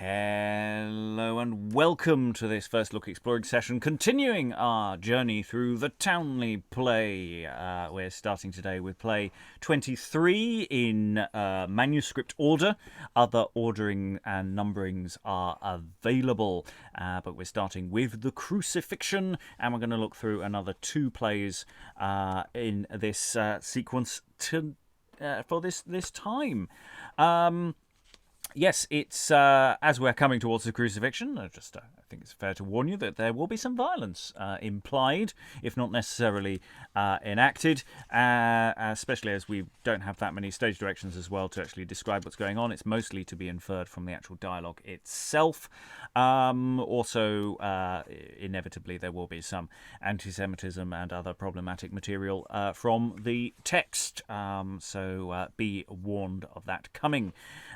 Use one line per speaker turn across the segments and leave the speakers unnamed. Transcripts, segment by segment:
Hello and welcome to this first look exploring session, continuing our journey through the Towneley Play. We're starting today with play 23 in manuscript order. Other ordering and numberings are available, but we're starting with the Crucifixion, and we're going to look through another two plays in this sequence for this time. Yes, it's as we're coming towards the crucifixion, I think it's fair to warn you that there will be some violence implied, if not necessarily enacted, especially as we don't have that many stage directions as well to actually describe what's going on. It's mostly to be inferred from the actual dialogue itself. Also, inevitably, there will be some anti-Semitism and other problematic material from the text, so be warned of that coming.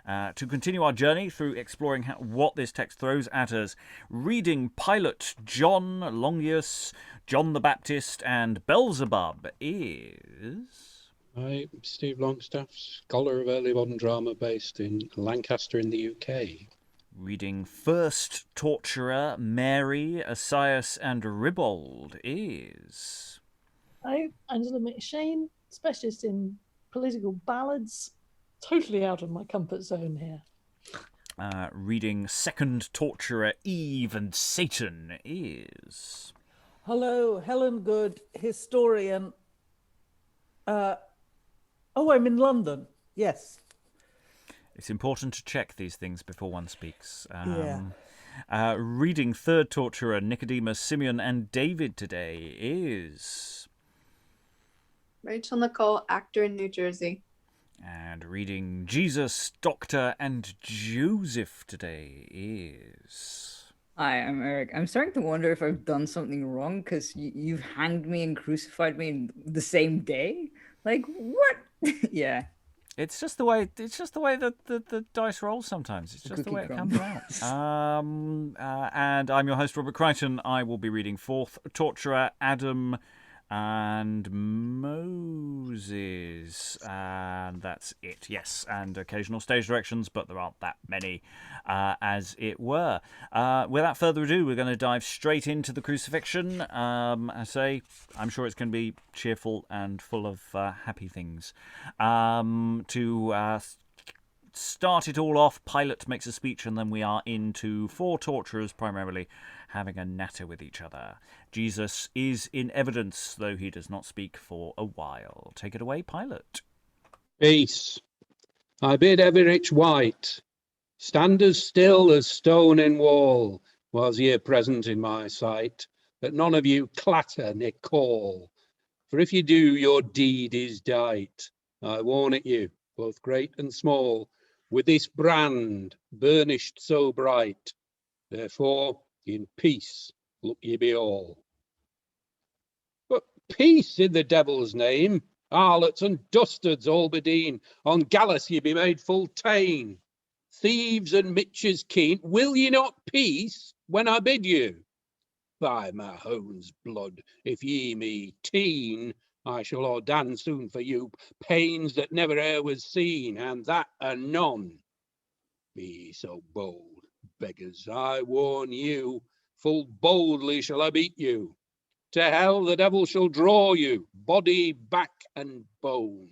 To continue our journey through exploring what this text throws at us, reading Pilate, John, Longeus, John the Baptist, and Belzabub is...
I'm Steve Longstaffe, scholar of early modern drama based in Lancaster in the UK.
Reading First Torturer, Mary, Isaias, and Ribald is...
I'm Angela McShane, specialist in political ballads. Totally out of my comfort zone here.
Reading Second Torturer, Eve and Satan is...
Hello, Helen Good, historian. I'm in London, yes.
It's important to check these things before one speaks.
Yeah.
Reading Third Torturer, Nicodemus, Simeon, and David today is...
Rachael, Nicole, actor in New Jersey.
And reading Jesus, Doctor, and Joseph today is...
Hi, I'm Eric. I'm starting to wonder if I've done something wrong because you've hanged me and crucified me in the same day. Like, what? Yeah.
It's just the way that the dice rolls sometimes. It's just the way it comes out. And I'm your host, Robert Crighton. I will be reading Fourth Torturer, Adam and Moses, and that's it. Yes, and occasional stage directions, but there aren't that many, as it were. Without further ado, we're going to dive straight into the crucifixion. I say, I'm sure it's going to be cheerful and full of happy things. To start it all off, Pilate makes a speech, and then we are into four torturers primarily having a natter with each other. Jesus is in evidence, though he does not speak for a while. Take it away, Pilate.
Peace. I bid every rich wight stand as still as stone in wall, was ye present in my sight, that none of you clatter Nicole. For if you do, your deed is dight. I warn it you, both great and small, with this brand burnished so bright. Therefore, in peace look ye be all. But peace in the devil's name, harlots and dustards all bedeen, on gallus ye be made full tame. Thieves and mitches keen, will ye not peace when I bid you? By my hound's blood, if ye me teen, I shall ordain soon for you pains that never e'er was seen, and that anon. Be so bold, beggars, I warn you, full boldly shall I beat you. To hell the devil shall draw you, body, back, and bone.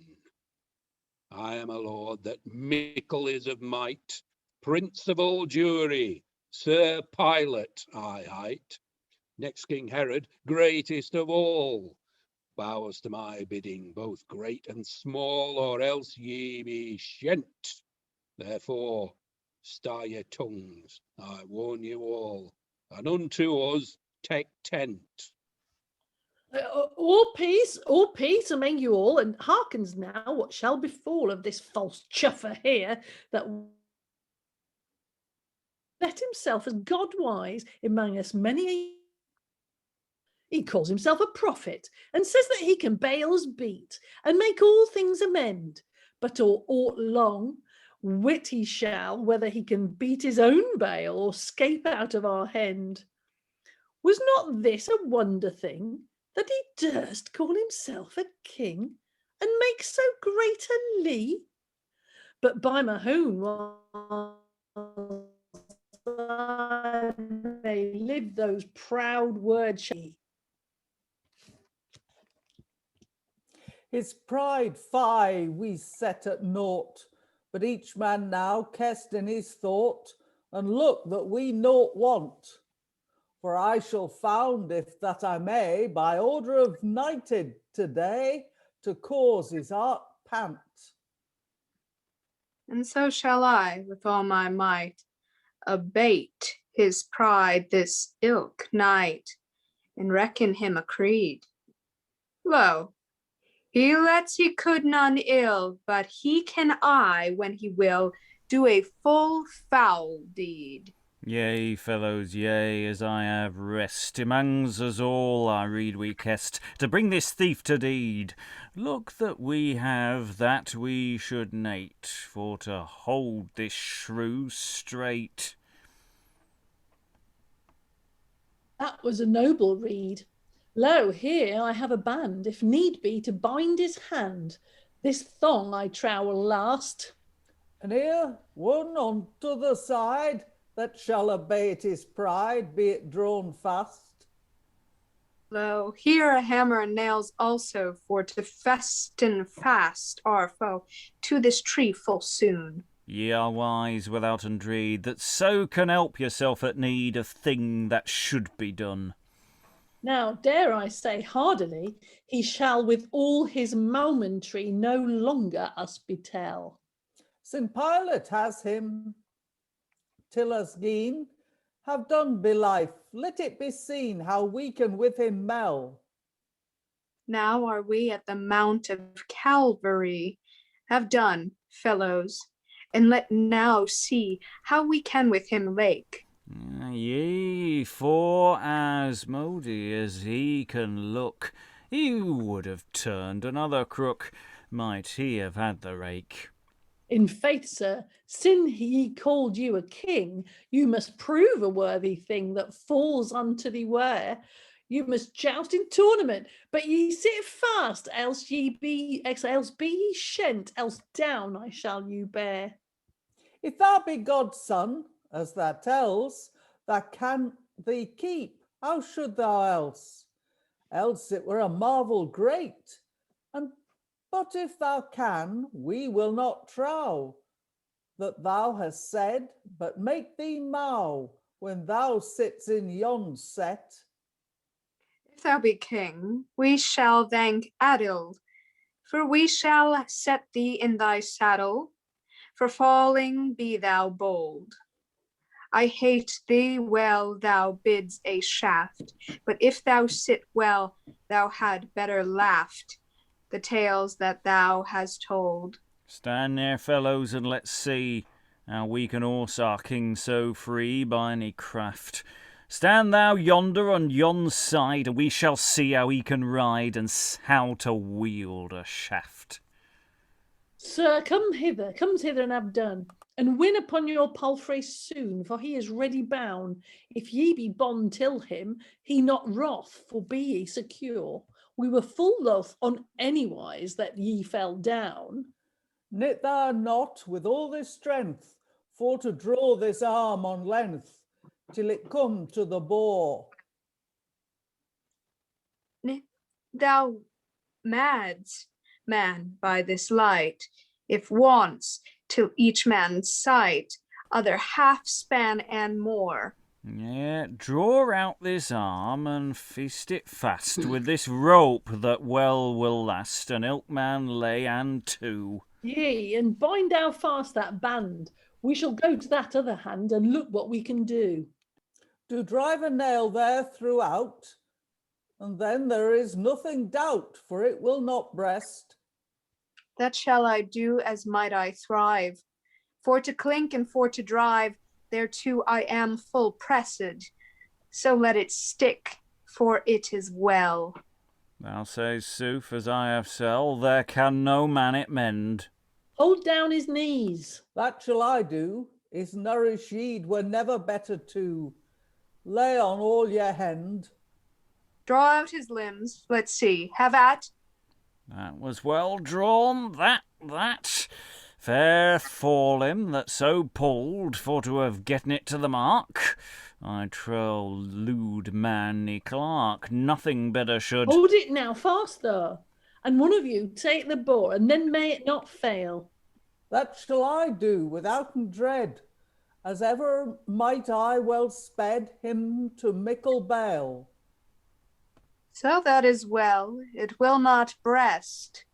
I am a lord that mickle is of might, prince of all Jewry, Sir Pilate I hight. Next King Herod, greatest of all, bows to my bidding, both great and small, or else ye be shent. Therefore, star your tongues, I warn you all, and unto us take tent.
All peace among you all, and hearkens now what shall befall of this false chuffer here, that let himself as godwise among us many. He calls himself a prophet, and says that he can Baals beat, and make all things amend. But aught long, wit he shall, whether he can beat his own Baal, or scape out of our hand. Was not this a wonder thing, that he durst call himself a king, and make so great a lee? But by my own live those proud words.
His pride, fie, we set at naught, but each man now cast in his thought, and look that we naught want. For I shall found, if that I may, by order of knighted today, to cause his heart pant.
And so shall I, with all my might, abate his pride this ilk night, and reckon him a creed. Lo, he lets he could none ill, but he can when he will, do a full foul deed.
Yea, fellows, yea, as I have rest, amongs us all I read we kest, to bring this thief to deed. Look that we have that we should nate, for to hold this shrew straight.
That was a noble rede. Lo, here I have a band, if need be, to bind his hand. This thong I trow will last.
And here, one on t'other side, that shall abate his pride, be it drawn fast.
Lo, here a hammer and nails also, for to festen fast our foe to this tree full soon.
Ye are wise without dreed, that so can help yourself at need of thing that should be done.
Now, dare I say hardily, he shall with all his momentary no longer us betell.
St. Pilate has him, till us gene, have done belife, let it be seen how we can with him mell.
Now are we at the Mount of Calvary. Have done, fellows, and let now see how we can with him lake.
Yea, for as moody as he can look, he would have turned another crook, might he have had the rake.
In faith, sir, sin he called you a king, you must prove a worthy thing that falls unto thee where. You must joust in tournament, but ye sit fast, else be ye shent, else down I shall you bear.
If thou be God's son, as thou tells, thou can thee keep, how should thou else? Else it were a marvel great. But if thou can, we will not trow that thou hast said, but make thee mow when thou sits in yon set.
If thou be king, we shall thank Adil, for we shall set thee in thy saddle. For falling be thou bold. I hate thee well, thou bids a shaft, but if thou sit well, thou had better laughed the tales that thou hast told.
Stand there, fellows, and let's see how we can horse our king so free by any craft. Stand thou yonder on yon side, and we shall see how he can ride and how to wield a shaft.
Sir, come hither and have done, and win upon your palfrey soon, for he is ready bound. If ye be bond till him, he not wrath, for be ye secure. We were full loth on anywise that ye fell down.
Knit thou not with all this strength, for to draw this arm on length, till it come to the bore.
Knit thou mads, man, by this light, if once, till each man's sight, other half span and more.
Yeah, draw out this arm and feast it fast with this rope that well will last, an ilk man lay and two.
Yea, and bind thou fast that band. We shall go to that other hand and look what we can do.
Do drive a nail there throughout, and then there is nothing doubt, for it will not breast.
That shall I do as might I thrive. For to clink and for to drive, thereto I am full pressed. So let it stick, for it is well.
Thou sayest sooth, as I have sell, there can no man it mend.
Hold down his knees.
That shall I do, his nourish yeed were never better to. Lay on all your hand.
Draw out his limbs, let's see, have at.
That was well drawn, that. Fair fall him that so pulled for to have getten it to the mark. I trow lewd man ne clerk, nothing better should.
Hold it now, fast though, and one of you take the boar, and then may it not fail.
That shall I do withouten dread, as ever might I well sped him to mickle bale.
So that is well, it will not breast.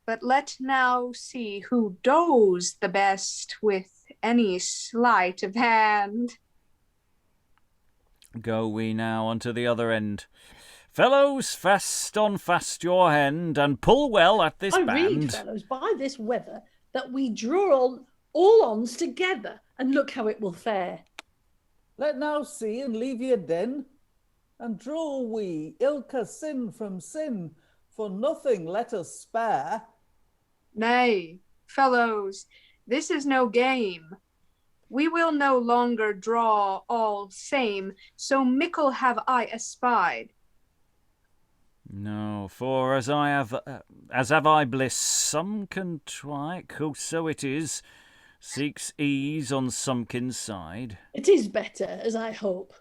But let now see who does the best with any sleight of hand.
Go we now unto the other end. Fellows, fast on fast your hand, and pull well at this
I
band.
read, fellows, by this weather, that we draw on all ons together, and look how it will fare.
Let now see and leave your din, and draw we ilka sin from sin, for nothing let us spare.
Nay, fellows, this is no game. We will no longer draw all same, so mickle have I espied.
No, for as have I bliss, some can try, so it is, seeks ease on somekin's side.
It is better, as I hope,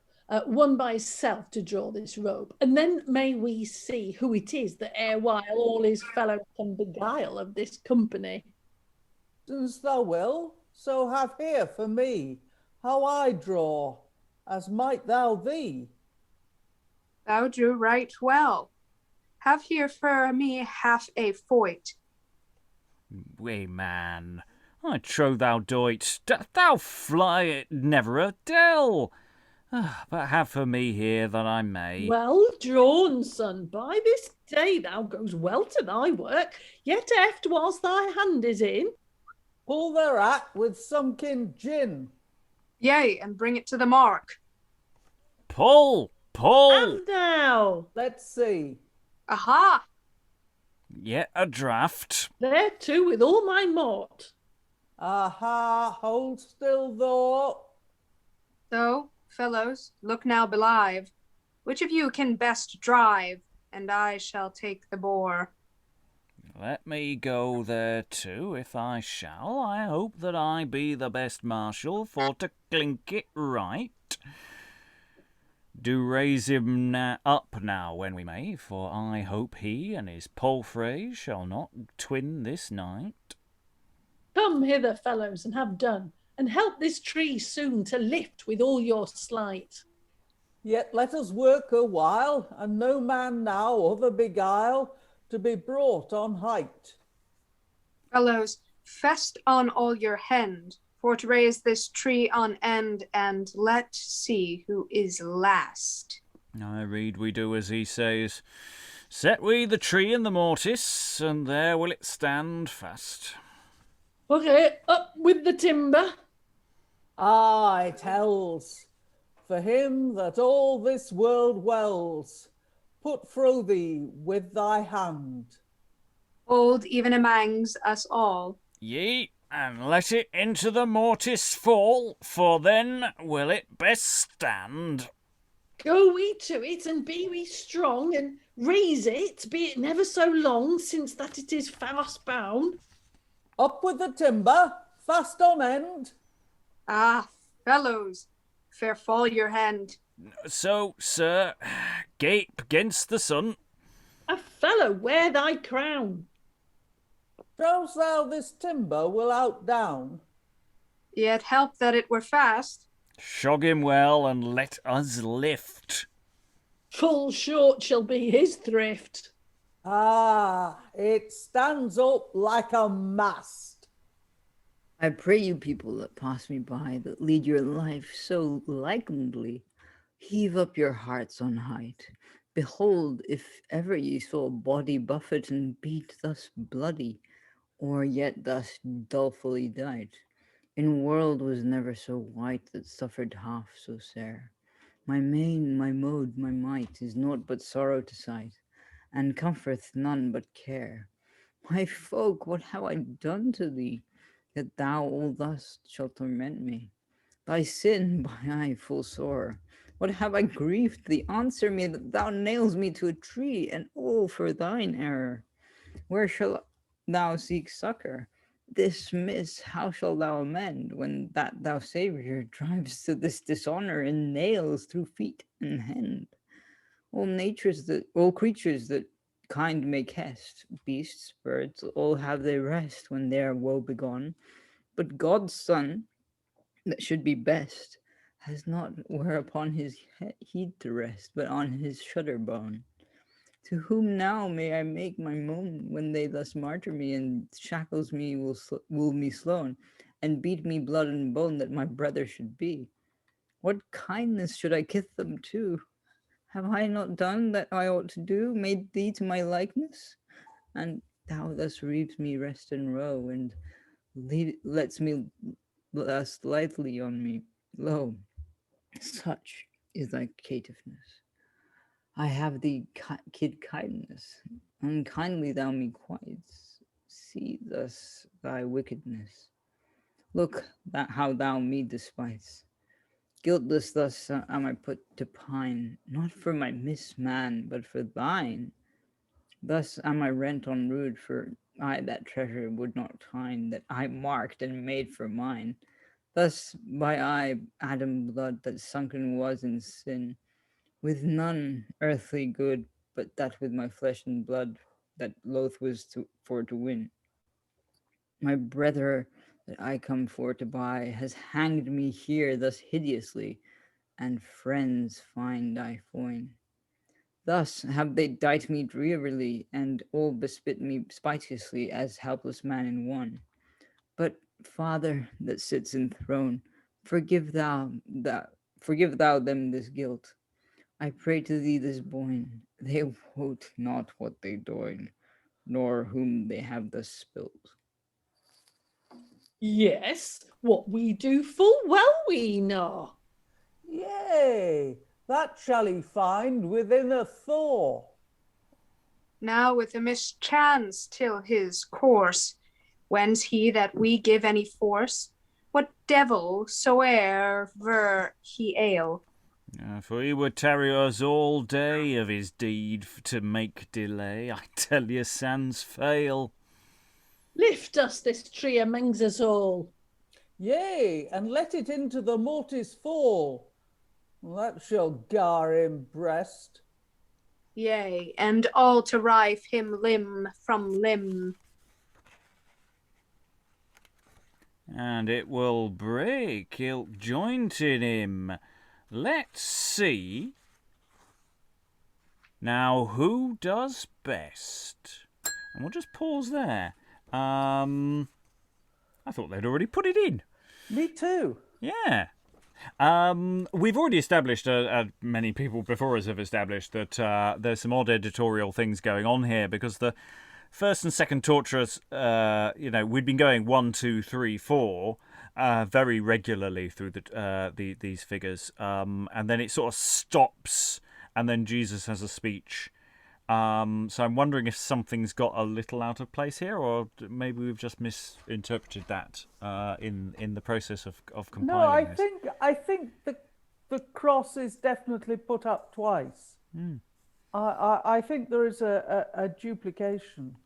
one by self to draw this rope, and then may we see who it is that erewhile all his fellows can beguile of this company.
Since thou will, so have here for me how I draw, as might thou thee.
Thou do right well. Have here for me half a foit.
Way man, I trow thou doit, thou fly it never a dell. But have for me here that I may.
Well drawn, son, by this day thou goes well to thy work, yet eft whilst thy hand is in.
Pull thereat with somekin gin.
Yea, and bring it to the mark.
Pull!
And now,
Let's see.
Aha!
Yet a draught.
there too with all my mort.
Aha, hold still thou.
So, fellows, look now belive. Which of you can best drive, and I shall take the boar.
Let me go there too, if I shall. I hope that I be the best marshal for to clink it right. Do raise him up now when we may, for I hope he and his palfrey shall not twin this night.
Come hither, fellows, and have done, and help this tree soon to lift with all your sleight.
Yet let us work a while, and no man now other beguile, to be brought on height.
Fellows, fest on all your hand, for to raise this tree on end, and let see who is last.
I read we do as he says. Set we the tree in the mortice, and there will it stand fast.
Okay, up with the timber.
Aye, tells, for him that all this world wells, put through thee with thy hand.
Old even amangs us all.
Ye, and let it into the mortice fall, for then will it best stand.
Go we to it, and be we strong, and raise it, be it never so long, since that it is fast bound.
Up with the timber, fast on end.
Ah, fellows, fair fall your hand.
So, sir, gape against the sun.
A fellow, wear thy crown.
Trowest thou this timber will out down?
Yet help that it were fast.
Shog him well, and let us lift.
Full short shall be his thrift.
Ah, it stands up like a mast.
I pray you, people that pass me by, that lead your life so likingly, heave up your hearts on height. Behold, if ever ye saw a body buffet and beat thus bloody, or yet thus dolefully died, in world was never so white that suffered half so sere. My main, my mode, my might is naught but sorrow to sight, and comforteth none but care. My folk, what have I done to thee, that thou all thus shalt torment me? Thy sin, by eye full sore. What have I grieved thee? Answer me, that thou nails me to a tree, and all for thine error. Where shall thou seek succor? This miss, how shalt thou amend, when that thou Saviour drives to this dishonour in nails through feet and hand? All creatures that kind make hest, beasts, birds, all have they rest when they are woe begone. But God's Son, that should be best, has not whereupon his heed to rest, but on his shudder bone. To whom now may I make my moan, when they thus martyr me, and shackles me will me slown, and beat me blood and bone, that my brother should be? What kindness should I kith them to? Have I not done that I ought to do, made thee to my likeness? And thou thus reaves me rest and row, and lets me lust lightly on me. Lo, such is thy caitiveness. I have thee kid kindness, unkindly thou me quiets. See thus thy wickedness. Look how thou me despise. Guiltless thus am I put to pine, not for my man, but for thine. Thus am I rent on rude, for I that treasure would not find, that I marked and made for mine. Thus by I Adam blood that sunken was in sin, with none earthly good, but that with my flesh and blood that loath was to win. My brother that I come for to buy has hanged me here thus hideously, and friends find I foin. Thus have they dight me drearily, and all bespit me spiteously as helpless man in one. But Father that sits enthroned, forgive thou them this guilt. I pray to thee this boyne, they wot not what they doin, nor whom they have thus spilt.
Yes, what we do full well we know.
Yea, that shall he find within a thaw.
Now with a mischance till his course, whence he that we give any force, what devil soever he ail.
For he would tarry us all day of his deed to make delay, I tell you, sans fail.
Lift us this tree amongst us all.
Yea, and let it into the mortis fall. That shall gar him breast.
Yea, and all to rive him limb from limb.
And it will break ilk joint in him. Let's see. Now, who does best? And we'll just pause there. I thought they'd already put it in.
Me too.
Yeah. We've already established, many people before us have established, that there's some odd editorial things going on here, because the first and second torturers, we'd been going 1, 2, 3, 4 very regularly through these figures, and then it sort of stops, and then Jesus has a speech. So I'm wondering if something's got a little out of place here, or maybe we've just misinterpreted that in the process of compiling this.
No, I think the cross is definitely put up twice. I think there is a duplication.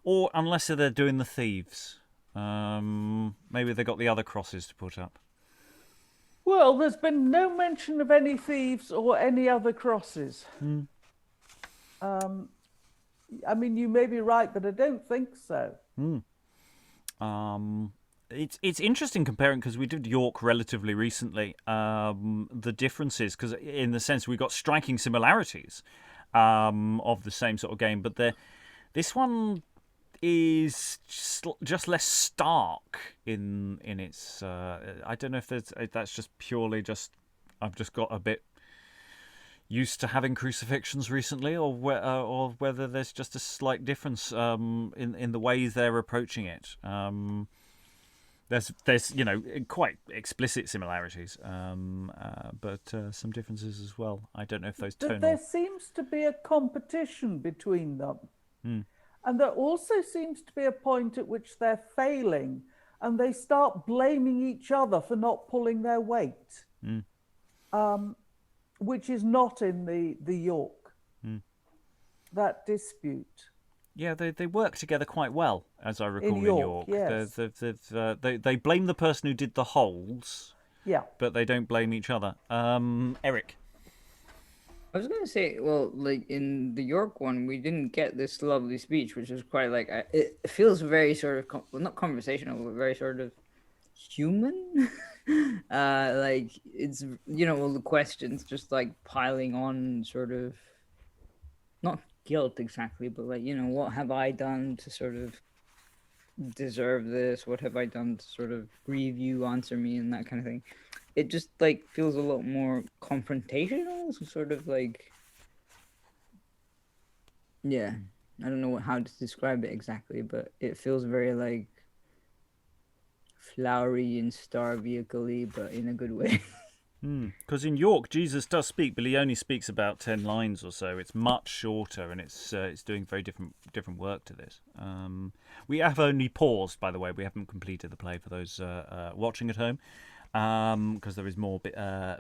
Or unless they're doing the thieves. Maybe they got the other crosses to put up.
Well, there's been no mention of any thieves or any other crosses. I mean, you may be right, but I don't think so.
It's interesting comparing, because we did York relatively recently, the differences, because in the sense we got striking similarities of the same sort of game, but this one is just less stark in its. I don't know if that's just purely just I've just got a bit used to having crucifixions recently, or whether there's just a slight difference in the ways they're approaching it. There's quite explicit similarities, but some differences as well. I don't know if those tonal.
There seems to be a competition between them. And there also seems to be a point at which they're failing and they start blaming each other for not pulling their weight, which is not in the York, that dispute.
Yeah, they work together quite well, as I recall, in
York,
York.
yes.
They blame the person who did the holes,
Yeah.
but they don't blame each other. Eric?
I was gonna say, well, like in the York one, we didn't get this lovely speech, which was quite like it feels very sort of well, not conversational, but very sort of human. Like it's all the questions just like piling on, sort of not guilt exactly, but like what have I done to sort of deserve this? What have I done to sort of grieve you? Answer me, and that kind of thing. It just like feels a lot more confrontational, so sort of like, yeah, I don't know how to describe it exactly, but it feels very like flowery and star vehicle-y, but in a good way.
Because in York, Jesus does speak, but he only speaks about 10 lines or so. It's much shorter, and it's doing very different work to this. We have only paused, by the way. We haven't completed the play for those watching at home, because there is more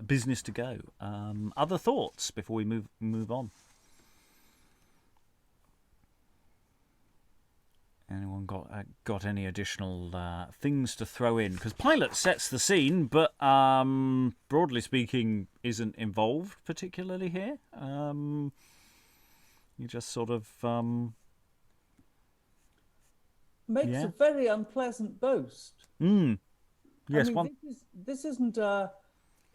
business to go. Other thoughts before we move on? Anyone got any additional things to throw in? Because Pilate sets the scene, but broadly speaking, isn't involved particularly here. You just sort of
makes a very unpleasant boast.
Yes,
I mean, this isn't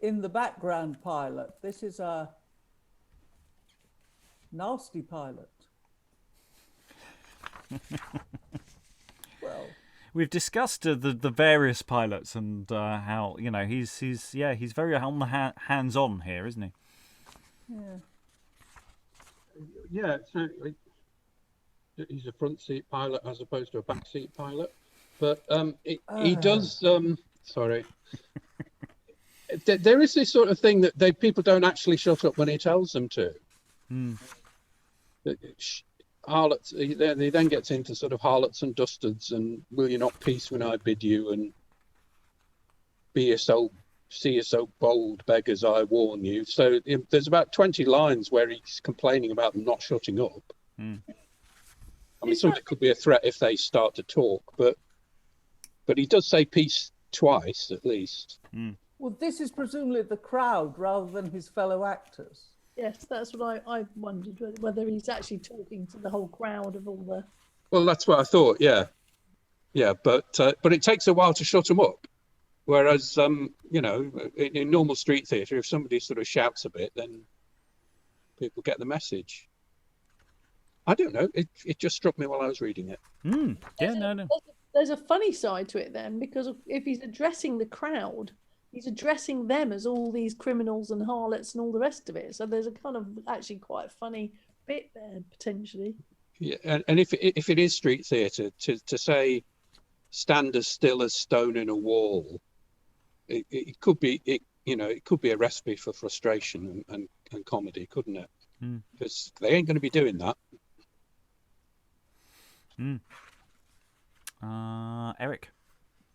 in the background Pilate. This is a nasty Pilate. Well,
we've discussed the various pilots and how he's very on the hands-on here, isn't he?
Yeah, so he's a front seat pilot as opposed to a back seat pilot, but he does. Sorry, there is this sort of thing that people don't actually shut up when he tells them to. Harlots, he then gets into sort of harlots and dastards and will you not peace when I bid you, and see you so bold, beggars, I warn you. So there's about 20 lines where he's complaining about them not shutting up. I mean, something could be a threat if they start to talk, but he does say peace twice at least.
Well, this is presumably the crowd rather than his fellow actors.
Yes, that's what I wondered, whether he's actually talking to the whole crowd of all the...
Well, that's what I thought, yeah, but it takes a while to shut them up. Whereas, in normal street theatre, if somebody sort of shouts a bit, then people get the message. I don't know. It just struck me while I was reading it.
There's a funny side to it then, because if he's addressing the crowd, he's addressing them as all these criminals and harlots and all the rest of it. So there's a kind of actually quite funny bit there potentially.
Yeah, and if it is street theatre, to say stand as still as stone in a wall, it could be it could be a recipe for frustration and comedy, couldn't it? Because they ain't going to be doing that.
Eric.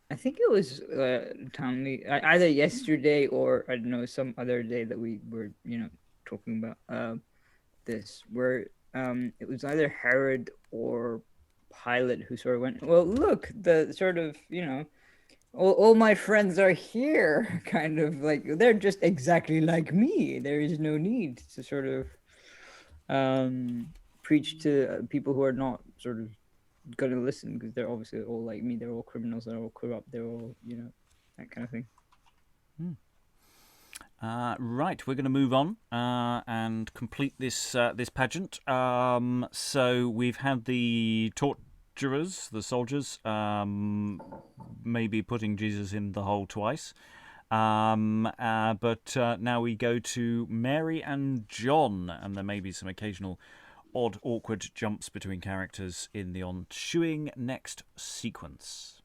I think it was Towneley, either yesterday or I don't know, some other day that we were talking about this, where it was either Herod or Pilate who sort of went, well, look, the sort of all my friends are here, kind of like they're just exactly like me. There is no need to sort of preach to people who are not sort of going to listen, because they're obviously all like me. They're all criminals, they're all corrupt, they're all that kind of thing.
Right, we're going to move on and complete this pageant. So we've had the torturers, the soldiers, maybe putting Jesus in the hole twice. But now we go to Mary and John, and there may be some occasional odd, awkward jumps between characters in the ensuing next sequence.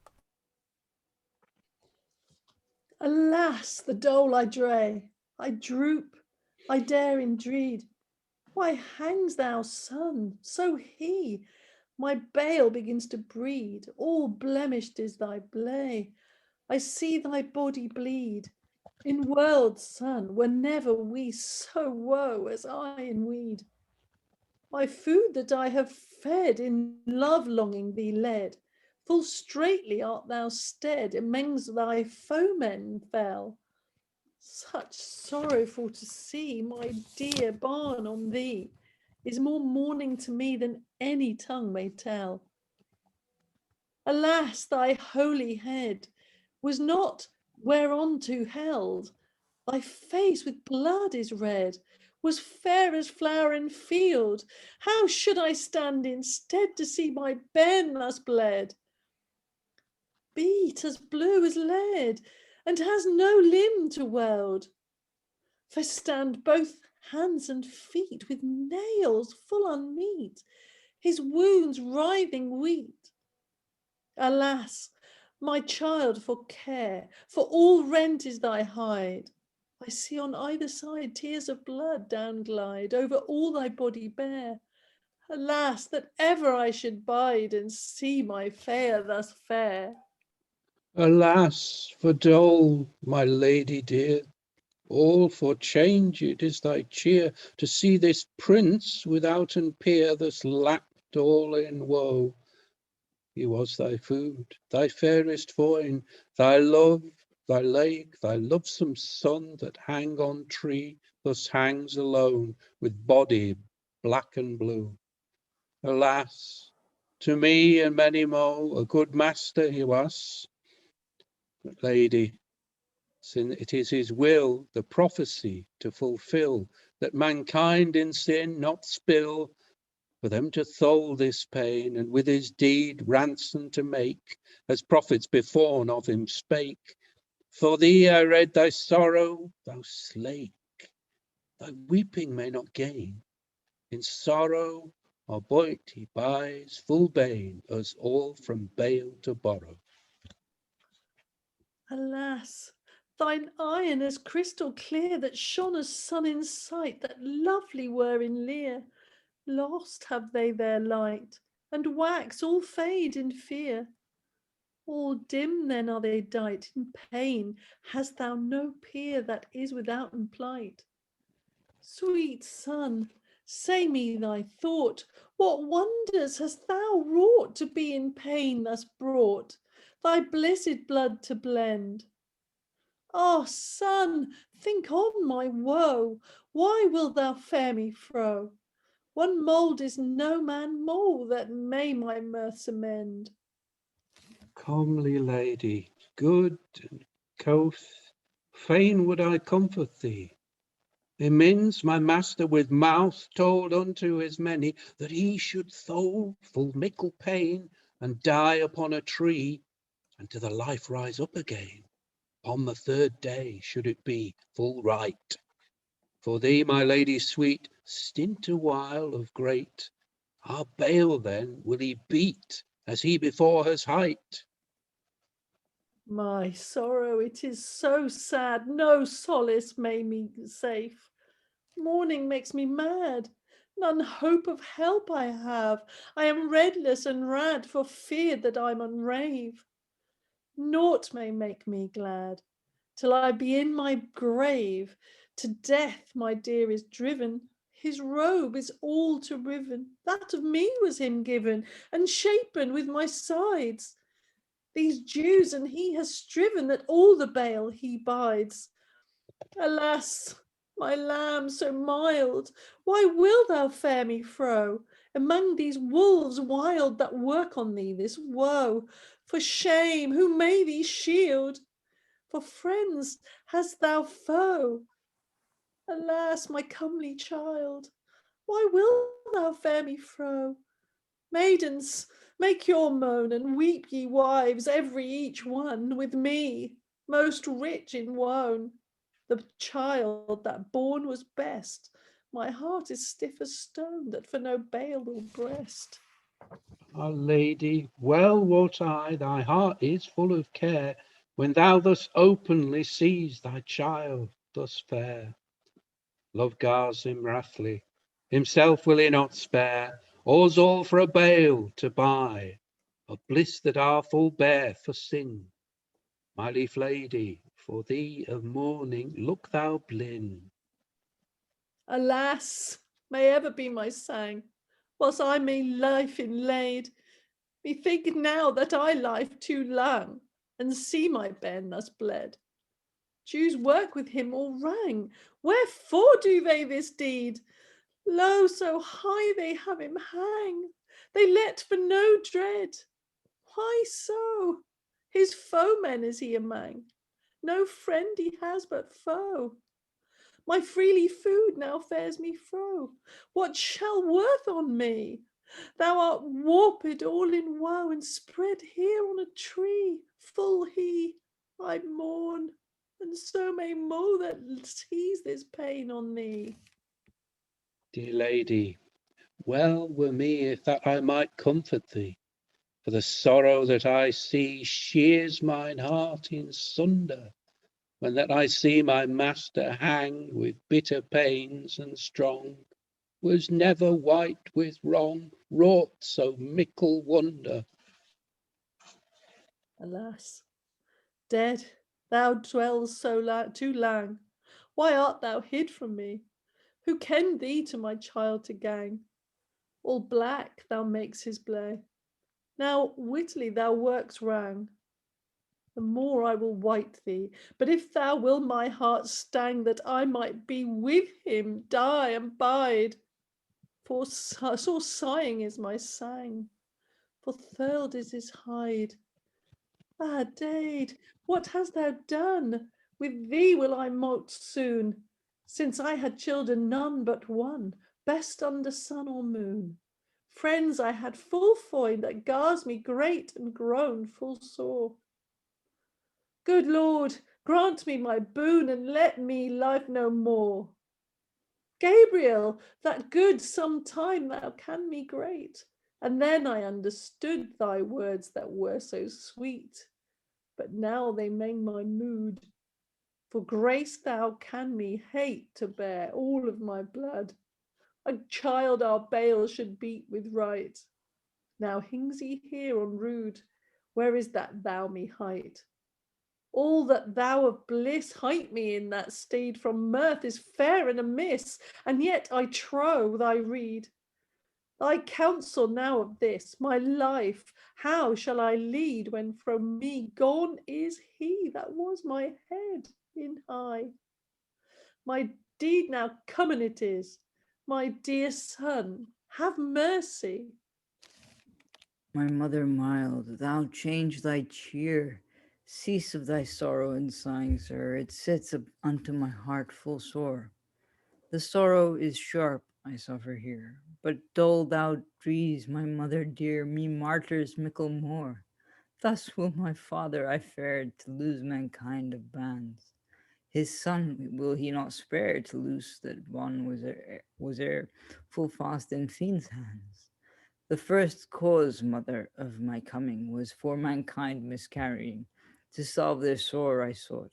Alas, the dole I dray, I droop, I dare in dread. Why hangs thou, son? So he, my bale begins to breed. All blemished is thy blay. I see thy body bleed. In world, son, were never we so woe as I in weed. My food that I have fed, in love longing thee led, full straightly art thou stead, amongst thy foemen fell. Such sorrowful to see, my dear barn on thee, is more mourning to me than any tongue may tell. Alas, thy holy head was not whereunto held, thy face with blood is red, was fair as flower in field. How should I stand instead to see my Ben thus bled? Beat as blue as lead, and has no limb to weld. For stand both hands and feet with nails full unmeet, his wounds writhing wheat. Alas, my child, for care, for all rent is thy hide. I see on either side tears of blood down glide over all thy body bare. Alas, that ever I should bide and see my fair thus fair.
Alas, for dole, my lady dear, all for changed is thy cheer, to see this prince withouten peer thus lapped all in woe. He was thy food, thy fairest foin, thy love, thy lake, thy lovesome son that hang on tree, thus hangs alone, with body black and blue. Alas, to me and many mo, a good master he was. But lady, since it is his will, the prophecy to fulfill, that mankind in sin not spill, for them to thole this pain, and with his deed ransom to make, as prophets before of him spake. For thee I read thy sorrow, thou slake, thy weeping may not gain. In sorrow or boit he buys full bane, us all from bale to borrow.
Alas, thine iron as crystal clear, that shone as sun in sight, that lovely were in leer, lost have they their light, and wax all fade in fear. All dim then are they dight, in pain hast thou no peer that is withouten plight. Sweet sun, say me thy thought, what wonders hast thou wrought to be in pain thus brought, thy blessed blood to blend? Ah, sun, think on my woe, why wilt thou fare me fro? One mould is no man more that may my mirths amend.
Comely lady, good and couth, fain would I comfort thee. Imins my master with mouth told unto his many, that he should thole full mickle pain, and die upon a tree, and to the life rise up again. On the third day should it be full right. For thee, my lady sweet, stint a while of great. Our bale then will he beat, as he before has height.
My sorrow, it is so sad, no solace may me safe. Mourning makes me mad, none hope of help I have. I am redless and rad for fear that I mun rave. Naught may make me glad, till I be in my grave. To death my dear is driven, his robe is all to riven. That of me was him given, and shapen with my sides. These Jews and he has striven, that all the bale he bides. Alas, my lamb so mild, why wilt thou fare me fro among these wolves wild that work on thee this woe? For shame, who may thee shield? For friends hast thou foe? Alas, my comely child, why wilt thou fare me fro? Maidens, make your moan, and weep, ye wives, every each one, with me, most rich in wone. The child that born was best, my heart is stiff as stone, that for no bale will breast.
Our lady, well wot I, thy heart is full of care, when thou thus openly sees thy child thus fair. Love gars him wrathly, himself will he not spare, us all for a bale to buy, of bliss that are full bare for sin. My lief lady, for thee of mourning look thou blin.
Alas, may ever be my sang, whilst I may life inlaid. Me think now that I life too long, and see my Ben thus bled. Jews work with him all rang. Wherefore do they this deed? Lo, so high they have him hang. They let for no dread. Why so? His foemen is he among. No friend he has but foe. My freely food now fares me fro. What shall worth on me? Thou art warped all in woe, and spread here on a tree. Full he, I mourn, and so may more that sees this pain on thee.
Dear lady, well were me if that I might comfort thee, for the sorrow that I see shears mine heart in sunder, when that I see my master hang with bitter pains and strong, was never white with wrong, wrought so mickle wonder.
Alas, dead, thou dwells so too lang. Why art thou hid from me? Who kenned thee to my child to gang? All black thou makes his blay. Now witly thou works wrang. The more I will white thee, but if thou will my heart stang, that I might be with him, die and bide. For sore sighing is my sang, for thirled is his hide. Ah, Dade, what hast thou done? With thee will I mote soon, since I had children none but one, best under sun or moon. Friends I had full foin that gars me great and grown full sore. Good Lord, grant me my boon and let me live no more. Gabriel, that good sometime thou can me great, and then I understood thy words that were so sweet, but now they mend my mood. For grace thou can me hate to bear all of my blood. A child our bale should beat with right. Now hings he here on rude, where is that thou me height? All that thou of bliss height me in that steed from mirth is fair and amiss, and yet I trow thy rede. Thy counsel now of this, my life, how shall I lead when from me gone is he that was my head in high? My deed now comen it is, my dear son, have mercy.
My mother mild, thou change thy cheer. Cease of thy sorrow and sighing, sir. It sits up unto my heart full sore. The sorrow is sharp, I suffer here, but dull thou drees, my mother dear, me martyrs mickle more. Thus will my father I fared to lose mankind of bands. His son will he not spare to loose that one was ere full fast in fiend's hands. The first cause, mother, of my coming was for mankind miscarrying. To solve their sore I sought.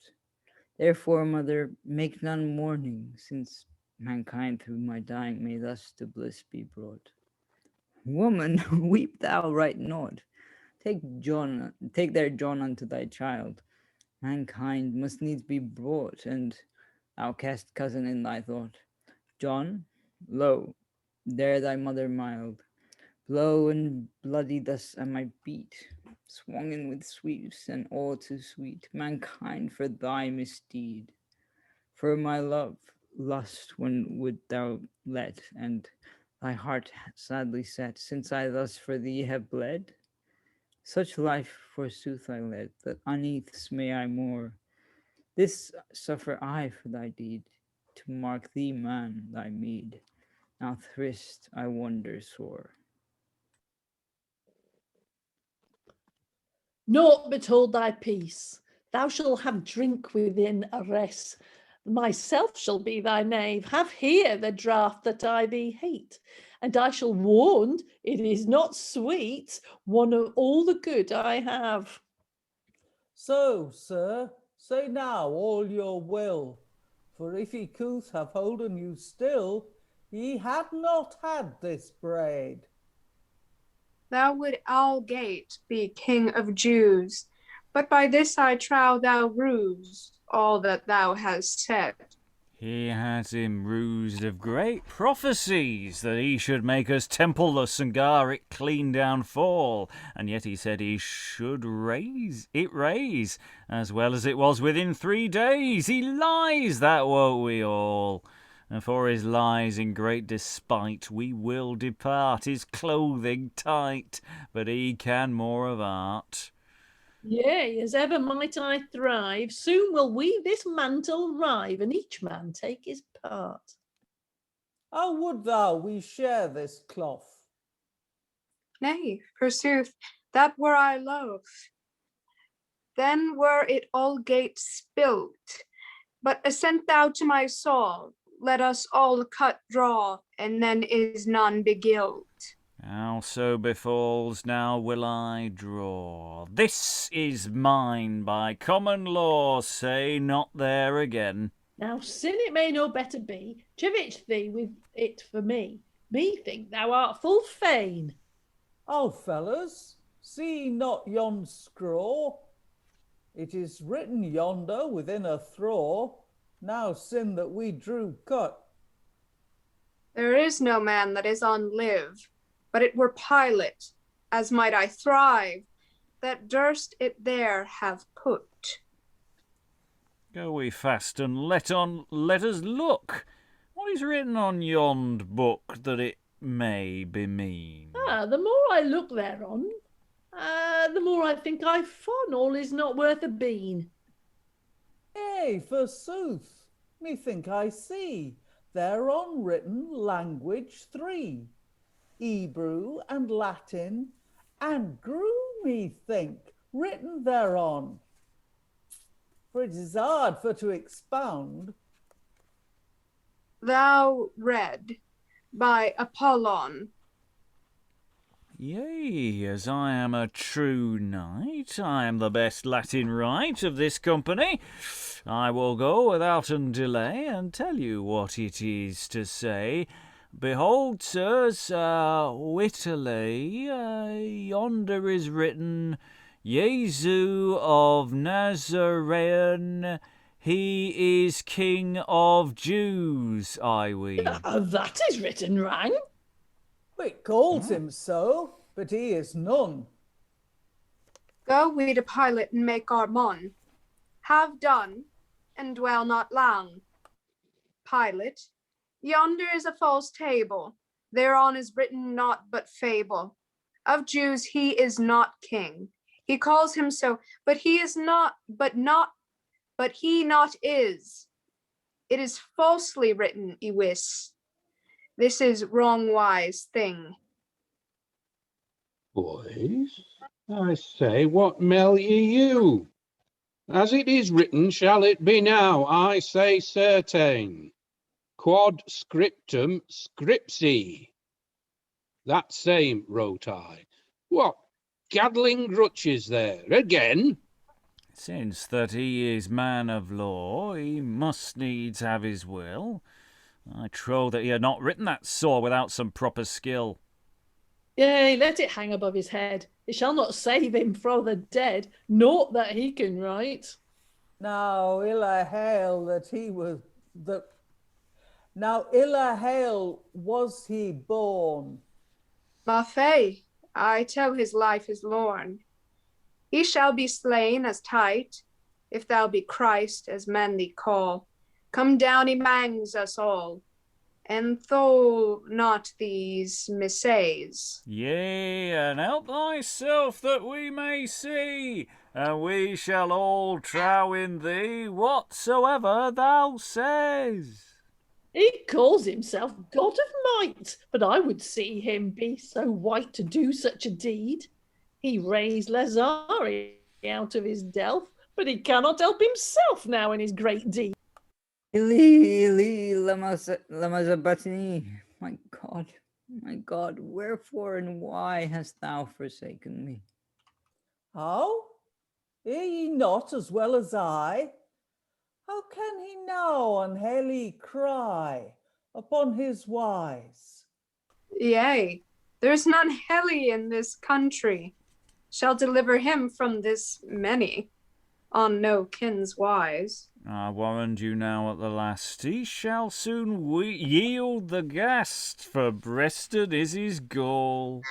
Therefore, mother, make none mourning, since mankind through my dying may thus to bliss be brought. Woman, weep thou right not. Take their John unto thy child. Mankind must needs be brought, and thou cast cousin in thy thought. John, lo, there thy mother mild. Blow and bloody thus I might beat, swung in with sweets and all too sweet, mankind for thy misdeed. For my love, lust when would thou let, and thy heart sadly set, since I thus for thee have bled? Such life forsooth I led, that uneaths may I more. This suffer I for thy deed, to mark thee, man, thy meed. Now thrist I wonder sore.
Naught but hold thy peace. Thou shalt have drink within arrest. Myself shall be thy knave. Have here the draught that I thee hate. And I shall warn it is not sweet, one of all the good I have.
So, sir, say now all your will, for if he couth have holden you still, ye had not had this braid.
Thou would algate be king of Jews, but by this I trow thou ruse all that thou hast said.
He has him rused of great prophecies, that he should make us templeless and gar it clean down fall, and yet he said he should raise, as well as it was within 3 days. He lies, that won't we all? And for his lies in great despite we will depart, his clothing tight, but he can more of art.
Yea, as ever might I thrive, soon will we this mantle rive, and each man take his part.
How would thou we share this cloth?
Nay, forsooth, that were I loath. Then were it all gate spilt. But assent thou to my saw, let us all cut draw, and then is none beguiled.
How so befalls, now will I draw. This is mine by common law, say not there again.
Now sin it may no better be, chivich thee with it for me. Me think thou art full fain.
Oh, fellas, see not yon scrawl? It is written yonder within a thraw, now sin that we drew cut.
There is no man that is on live, but it were Pilate, as might I thrive, that durst it there have put.
Go we fast and let us look. What is written on yond book that it may bemean?
The more I look thereon, the more I think I fon all is not worth a bean.
Ay, forsooth, methink I see thereon written language 3, Hebrew and Latin, and Greek, methink, written thereon. For it is hard for to expound.
Thou read by Apollon.
Yea, as I am a true knight, I am the best Latin right of this company. I will go without an delay and tell you what it is to say. Behold, sirs, wittily, yonder is written, Jesu of Nazarene, he is King of Jews, I ween.
That is written wrang.
It calls him so, but he is none.
Go we to Pilate and make our mon. Have done, and dwell not long. Pilate, yonder is a false table. Thereon is written naught but fable. Of Jews he is not king. He calls him so, but he is not, but he not is. It is falsely written, I wis. This is wrong-wise thing.
Boys, I say, what mell ye you? As it is written, shall it be now, I say certain. Quod scriptum scripsi. That same wrote I. What gaddling grutches there, again?
Since that he is man of law, he must needs have his will. I trow that he had not written that saw without some proper skill.
Yea, let it hang above his head. It shall not save him from the dead, naught that he can write.
Now illa hail that he was the. Now illa hail was he born.
Ma fay, I tell his life is lorn. He shall be slain as tight, if thou be Christ as men thee call. Come down amangs us all, and thou not these missays.
Yea, and help thyself that we may see, and we shall all trow in thee whatsoever thou says.
He calls himself God of might, but I would see him be so white to do such a deed. He raised Lazari out of his delf, but he cannot help himself now in his great deed.
Eli, lama sabachthani. My God, wherefore and why hast thou forsaken me?
How? Hear ye not as well as I? How can he now unhaily cry upon his wise?
Yea, there is none helly in this country, shall deliver him from this many, on no kin's wise.
I warrant you now at the last, he shall soon yield the ghast, for breasted is his gall.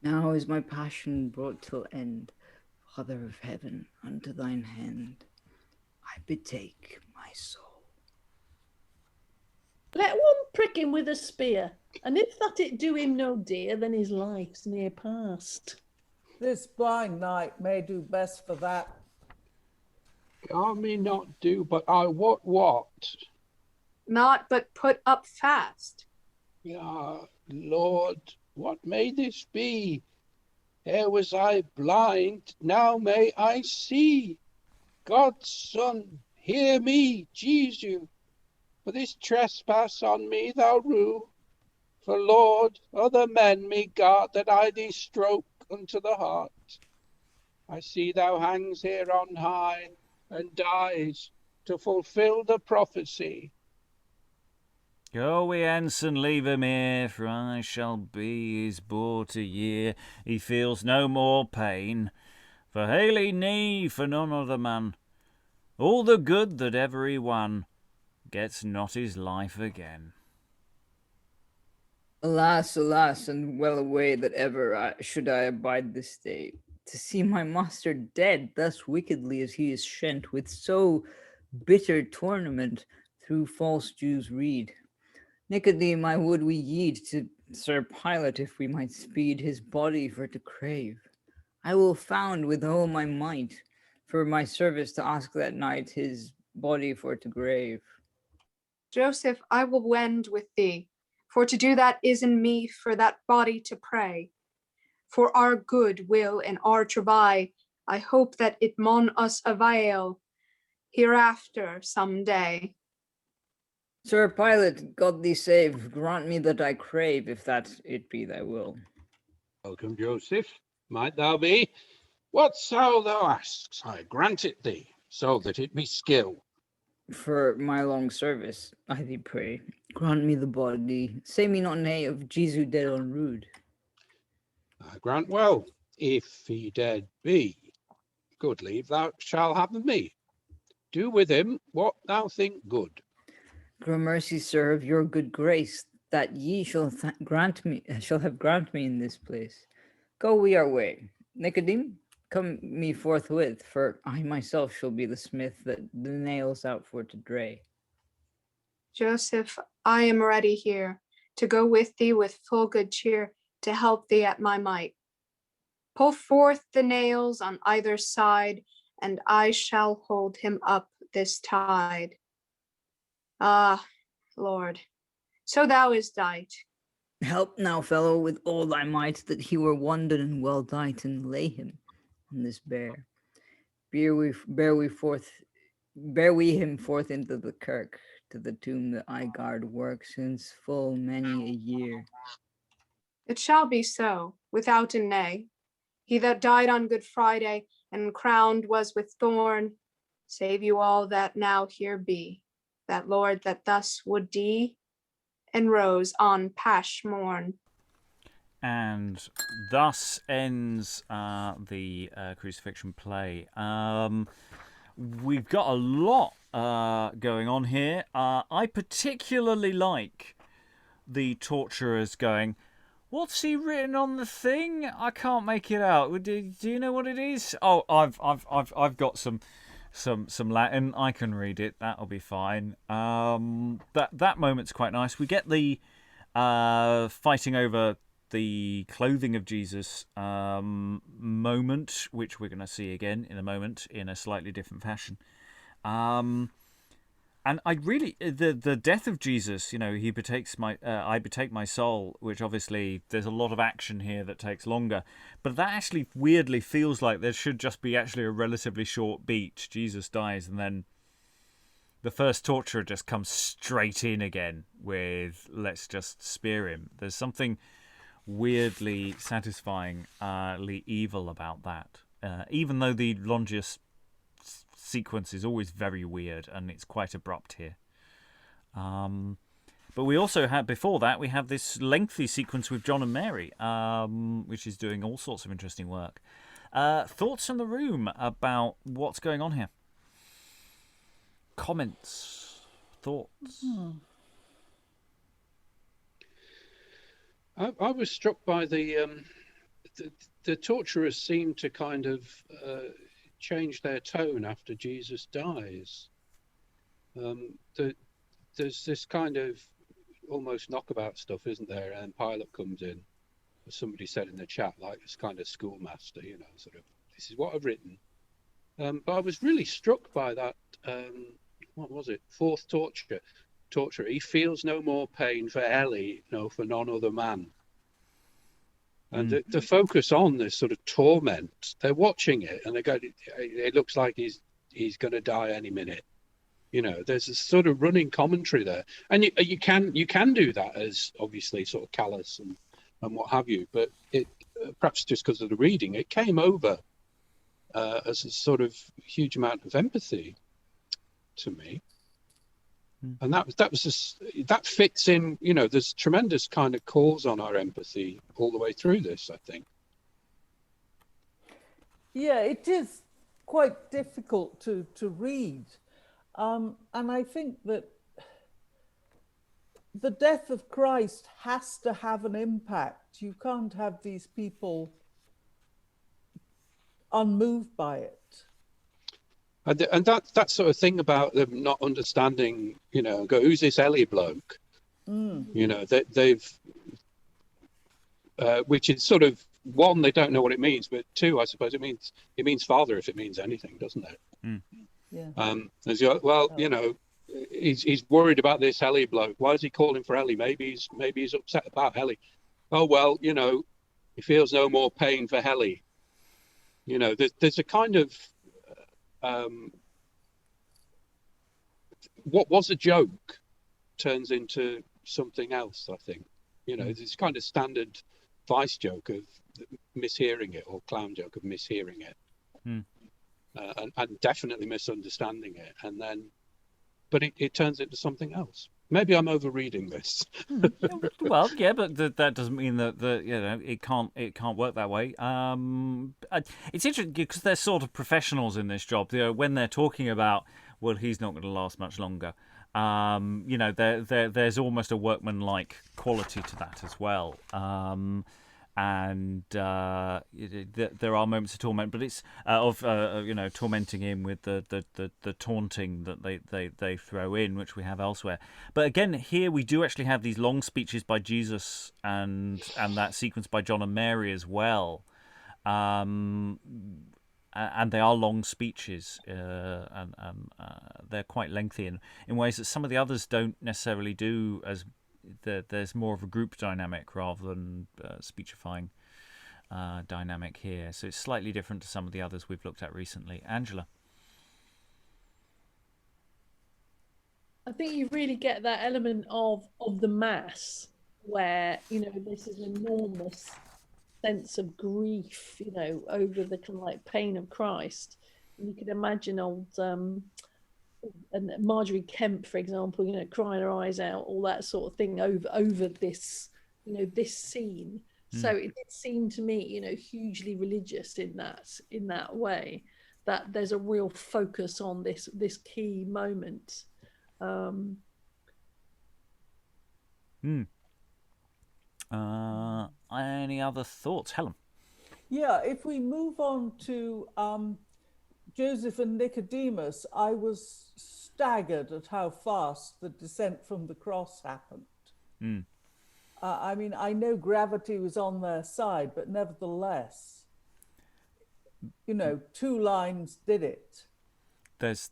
Now is my passion brought till end. Father of heaven, unto thine hand I betake my soul.
Let one prick him with a spear, and if that it do him no dear, then his life's near past.
This blind knight may do best for that.
I may not do, but I what?
Not but put up fast.
Ah, Lord, what may this be? Ere was I blind, now may I see. God's Son, hear me, Jesu, for this trespass on me thou rue. For Lord, other men me guard that I thee stroke unto the heart. I see thou hangs here on high, and dies to fulfill the prophecy.
Go we hence and leave him here, for I shall be his bought a year. He feels no more pain, for hail he knee for none other man. All the good that ever he won gets not his life again.
Alas, alas, and well away that ever should I abide this day, to see my master dead thus wickedly as he is shent, with so bitter tournament through false Jews' rede. Nicodemus, I would we yield to Sir Pilate if we might speed his body for to crave. I will found with all my might for my service to ask that night his body for to grave.
Joseph, I will wend with thee, for to do that is in me for that body to pray. For our good will and our travail, I hope that it maun us avail hereafter some day.
Sir Pilate, God thee save, grant me that I crave, if that it be thy will.
Welcome, Joseph, might thou be. Whatso thou asks, I grant it thee, so that it be skill.
For my long service, I thee pray, grant me the body, say me not nay of Jesu dead on rood.
I grant well, if he dead be. Good leave thou shalt have of me. Do with him what thou think good.
Grow mercy, sir, of your good grace, that ye shall have grant me in this place. Go we our way. Nicodemus, come me forthwith, for I myself shall be the smith that the nails out for to dray.
Joseph, I am ready here to go with thee with full good cheer to help thee at my might. Pull forth the nails on either side, and I shall hold him up this tide. Ah, Lord, so thou is dight.
Help now, fellow, with all thy might, that he were wonded and well dight, and lay him on this bier. Bear we him forth into the kirk, to the tomb that I guard work since full many a year.
It shall be so, without a nay. He that died on Good Friday and crowned was with thorn, save you all that now here be, that Lord that thus would die, and rose on Pasch morn.
And thus ends the Crucifixion play. We've got a lot going on here. I particularly like the torturers going, "What's he written on the thing? I can't make it out. Do you know what it is? Oh, I've got some Latin. I can read it. That'll be fine." That moment's quite nice. We get the fighting over the clothing of Jesus moment, which we're going to see again in a moment in a slightly different fashion. And I really, the death of Jesus, he betakes I betake my soul, which obviously there's a lot of action here that takes longer. But that actually weirdly feels like there should just be actually a relatively short beat. Jesus dies, and then the first torturer just comes straight in again with, let's just spear him. There's something weirdly satisfyingly evil about that. Even though the Longeus sequence is always very weird and it's quite abrupt here. But we also had, before that, we have this lengthy sequence with John and Mary, which is doing all sorts of interesting work. Thoughts in the room about what's going on here? comments, thoughts?
I was struck by the torturers seem to kind of change their tone after Jesus dies. There's this kind of almost knockabout stuff, isn't there? And Pilate comes in, as somebody said in the chat, like this kind of schoolmaster, sort of, this is what I've written. But I was really struck by that, what was it? Fourth torture. He feels no more pain for Ellie, for none other man. And the focus on this sort of torment, they're watching it and they go, it looks like he's going to die any minute. There's a sort of running commentary there, and you can do that as obviously sort of callous and what have you. But it perhaps just because of the reading, it came over as a sort of huge amount of empathy to me. And that fits in, there's tremendous kind of calls on our empathy all the way through this, I think.
Yeah, it is quite difficult to read. And I think that the death of Christ has to have an impact. You can't have these people unmoved by it.
And that sort of thing about them not understanding, go, who's this Ellie bloke? They've, which is sort of, one, they don't know what it means, but two, I suppose it means father if it means anything, doesn't it? Yeah. He's worried about this Ellie bloke. Why is he calling for Ellie? Maybe he's upset about Ellie. Oh well, he feels no more pain for Ellie. There's a kind of what was a joke turns into something else, I think. This kind of standard vice joke of mishearing it, or clown joke of mishearing it, and definitely misunderstanding it, and then but it turns into something else. Maybe I'm overreading this.
Well, yeah, but that doesn't mean that it can't work that way. It's interesting because they're sort of professionals in this job. When they're talking about, well, he's not going to last much longer. There's almost a workman-like quality to that as well. And there are moments of torment, but it's tormenting him with the taunting that they throw in, which we have elsewhere. But again, here we do actually have these long speeches by Jesus and that sequence by John and Mary as well, and they are long speeches, and they're quite lengthy in ways that some of the others don't necessarily do. As there's more of a group dynamic rather than speechifying dynamic here, so it's slightly different to some of the others we've looked at recently. Angela?
I think you really get that element of the mass, where this is an enormous sense of grief, over the kind of like pain of Christ. And you could imagine old and Marjorie Kemp, for example, crying her eyes out, all that sort of thing over this, this scene. So it did seem to me, hugely religious in that way, that there's a real focus on this key moment.
Any other thoughts, Helen?
Yeah, if we move on to Joseph and Nicodemus, I was staggered at how fast the descent from the cross happened. I know gravity was on their side, but nevertheless, 2 lines did it.
There's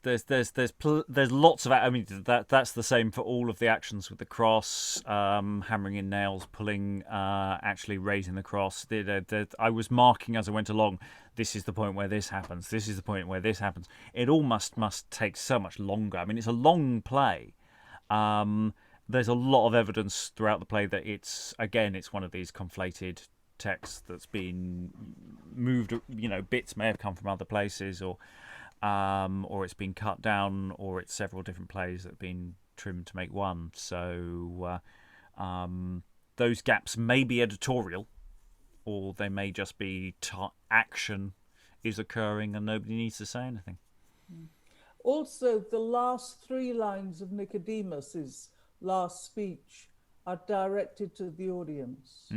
lots of. I mean, that's the same for all of the actions with the cross, hammering in nails, pulling, actually raising the cross. I was marking as I went along. This is the point where this happens. This is the point where this happens. It all must take so much longer. I mean, it's a long play. There's a lot of evidence throughout the play that it's one of these conflated texts that's been moved. Bits may have come from other places, or it's been cut down, or it's several different plays that have been trimmed to make one. So those gaps may be editorial, or they may just be action is occurring and nobody needs to say anything.
Also, the last 3 lines of Nicodemus's last speech are directed to the audience.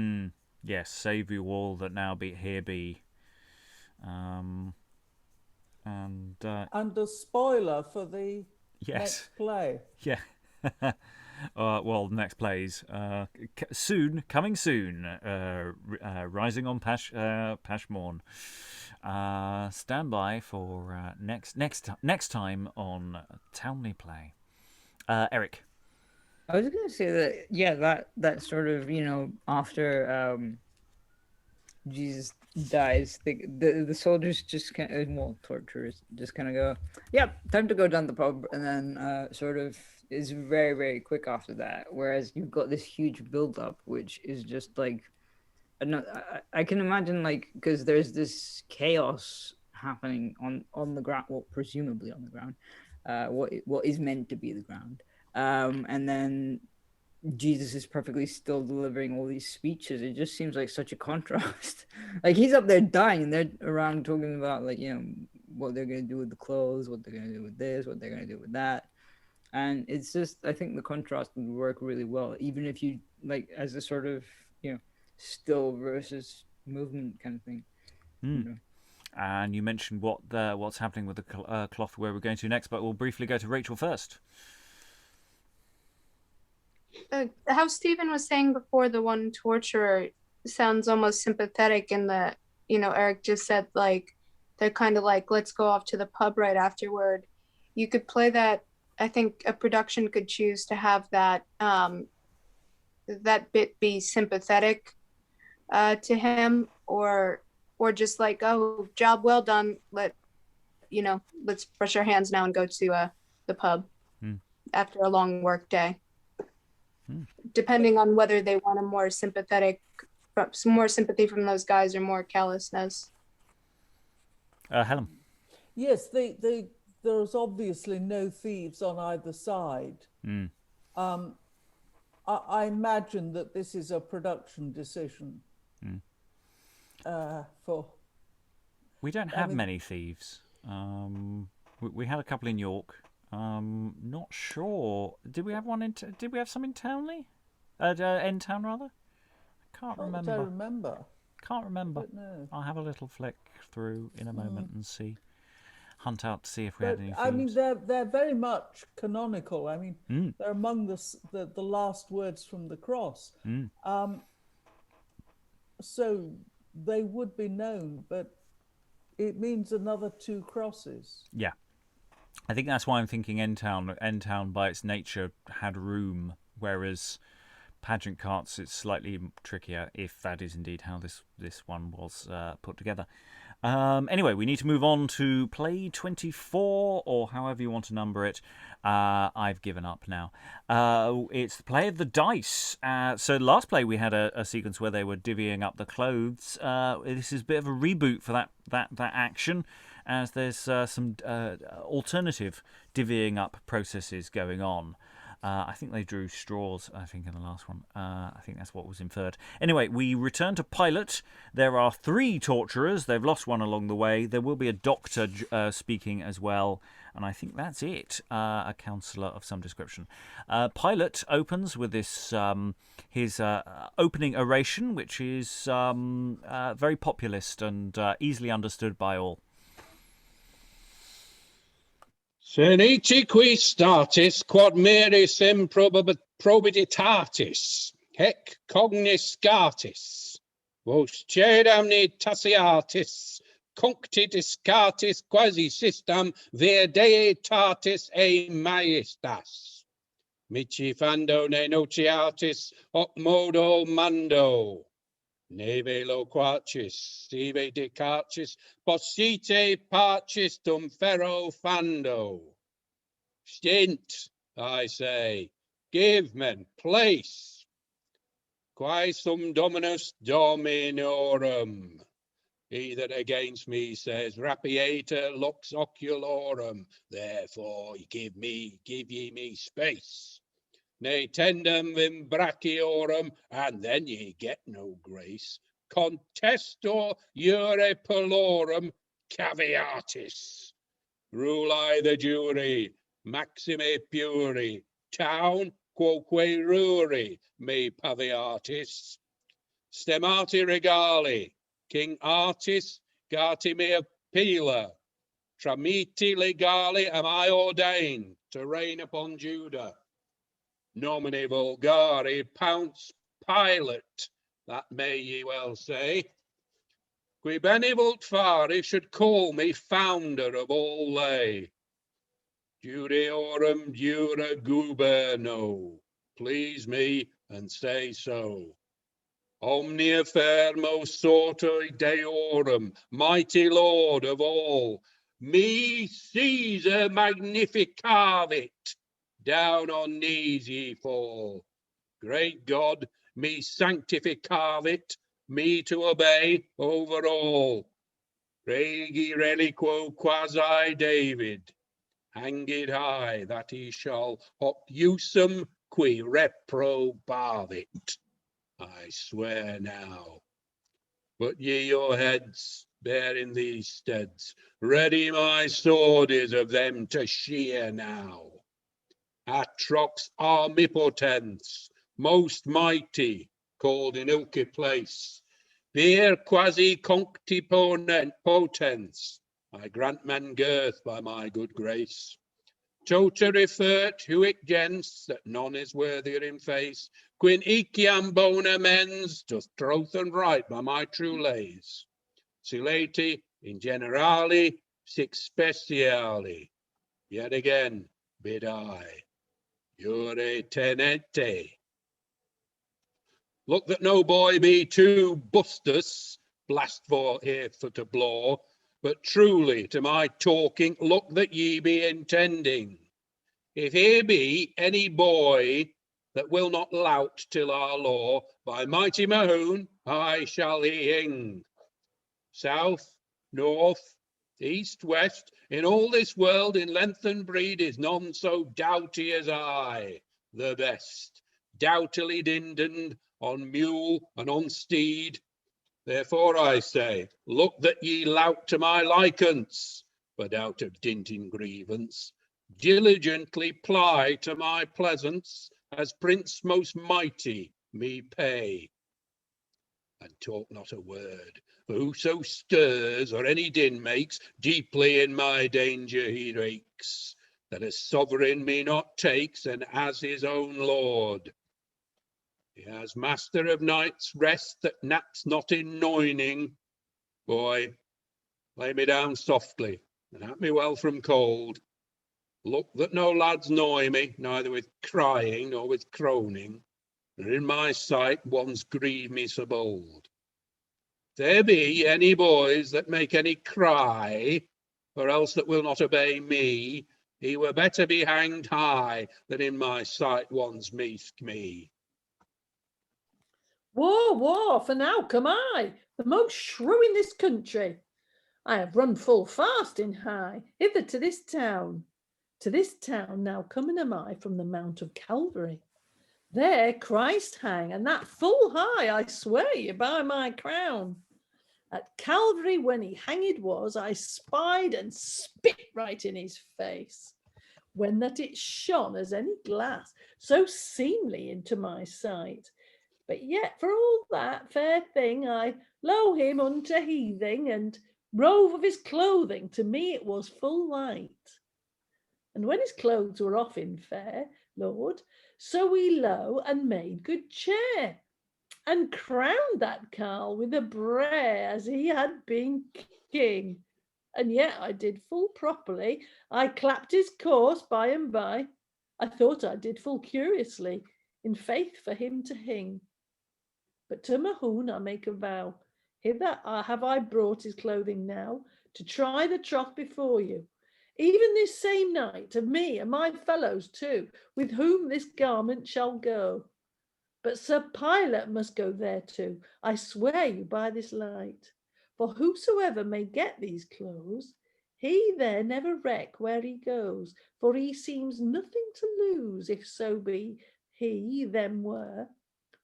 Yes, save you all that now be here be. And
a spoiler for the
yes,
next play.
yeah. Well, next plays coming soon. Rising on Pashmorn. Stand by for next time on Towneley Play. Eric.
I was going to say that, yeah, that sort of, after Jesus dies, the soldiers just kind of, well, torturers just kind of go, yep, time to go down the pub, and then sort of is very, very quick after that. Whereas you've got this huge build-up, which is just like, I can imagine, like, because there's this chaos happening on the ground, well, presumably on the ground, what is meant to be the ground. And then Jesus is perfectly still delivering all these speeches. It just seems like such a contrast. Like, he's up there dying, and they're around talking about, like, what they're going to do with the clothes, what they're going to do with this, what they're going to do with that. And it's just, I think the contrast would work really well, even if you, like, as a sort of, still versus movement kind of thing.
And you mentioned what's happening with the cloth where we're going to next, but we'll briefly go to Rachael first.
How Stephen was saying before, the one torturer sounds almost sympathetic in that, Eric just said, like, they're kind of like, let's go off to the pub right afterward. You could play that. I think a production could choose to have that that bit be sympathetic to him, or just like, oh, job well done. Let's brush our hands now and go to the pub after a long work day. Depending on whether they want some more sympathy from those guys or more callousness.
Helen.
Yes, there's obviously no thieves on either side. I imagine that this is a production decision.
We don't have many thieves. We had a couple in York. Not sure. Did we have one did we have some in Townley? End Town rather? I can't remember.
I don't remember.
Can't remember.
No.
I'll have a little flick through in a moment and hunt out to see if we had any thieves.
I mean, they're very much canonical. I mean, they're among the last words from the cross. So they would be known, but it means another 2 crosses.
Yeah. I think that's why I'm thinking End Town. End Town, by its nature, had room, whereas pageant carts, it's slightly trickier, if that is indeed how this one was put together. Anyway, we need to move on to play 24, or however you want to number it. I've given up now. It's the play of the dice. So last play we had a sequence where they were divvying up the clothes. This is a bit of a reboot for that action, as there's some alternative divvying up processes going on. I think they drew straws, in the last one. I think that's what was inferred. Anyway, we return to Pilate. There are 3 torturers. They've lost one along the way. There will be a doctor speaking as well. And I think that's it. A counsellor of some description. Pilate opens with this his opening oration, which is very populist and easily understood by all.
Seniti qui statis quod meris improbiditatis, hec cogniscatis, vos cedam ne taciatis, concti discatis quasi system ver deitatis e maestas. Mici fando ne nociatis hoc modo mando. Neve loquacis, sive dicacis, possite parcis tum ferro fando. Stint, I say, give men place. Quae sum dominus dominorum. He that against me says, rapiator lux oculorum, therefore give ye me space. Ne tendem vimbrachiorum, and then ye get no grace. Contestor jure pelorum caveatis. Rule I the jury, maxime puri, town quoque ruri, me paviatis. Stemati regali, king artis, gati me appealer. Tramiti legali am I ordained to reign upon Judah. Nomine vulgari pounce Pilate, that may ye well say. Qui bene vult fare should call me founder of all lay. Judiorum jura guberno, please me and say so. Omnia fermo sortui deorum, mighty Lord of all, me Caesar magnificavit, down on knees ye fall. Great God, me sanctificavit, me to obey over all. Regi reliquo quasi David, hanged high that he shall hoc usum qui reprobavit. I swear now. But ye your heads, bear in these steads, ready my sword is of them to shear now. Atrox armipotens, most mighty, called in ilke place, vir quasi conctiponent potens, I grant men girth by my good grace. Tota refert huic gens, that none is worthier in face, quin iciam bona mens, doth troth and right by my true lays. Sileti in generali, sic speciali, yet again bid I, jure tenente. Look that no boy be too bustus, blast for here for to blow, but truly to my talking, look that ye be intending. If here be any boy that will not lout till our law, by mighty Mahoon I shall he hing. South, north, east, west, in all this world in length and breed is none so doughty as I, the best, doughtily dindoned on mule and on steed. Therefore I say, look that ye lout to my likense, but out of dinting grievance, diligently ply to my pleasance, as prince most mighty me pay. And talk not a word, for whoso stirs or any din makes, deeply in my danger he rakes, that as sovereign me not takes, and as his own lord. He has master of night's rest that naps not in noining. Boy, lay me down softly, and at me well from cold. Look that no lads annoy me, neither with crying nor with croning, and in my sight ones grieve me so bold. If there be any boys that make any cry, or else that will not obey me, he were better be hanged high than in my sight ones meet me.
War, war, for now come I, the most shrew in this country. I have run full fast in high, hither to this town. To this town now coming am I from the Mount of Calvary. There Christ hang, and that full high, I swear you by my crown. At Calvary when he hanged was, I spied and spit right in his face, when that it shone as any glass, so seemly into my sight. But yet for all that fair thing, I low him unto heathing, and rove of his clothing, to me it was full light. And when his clothes were off in fair, Lord, so we low and made good cheer, and crowned that carl with a bray as he had been king. And yet I did full properly, I clapped his course by and by. I thought I did full curiously, in faith for him to hing. But to Mahoon I make a vow, hither have I brought his clothing now, to try the troth before you, even this same night, of me and my fellows too, with whom this garment shall go. But Sir Pilate must go there too, I swear you by this light. For whosoever may get these clothes, he there never reck where he goes, for he seems nothing to lose, if so be he them were.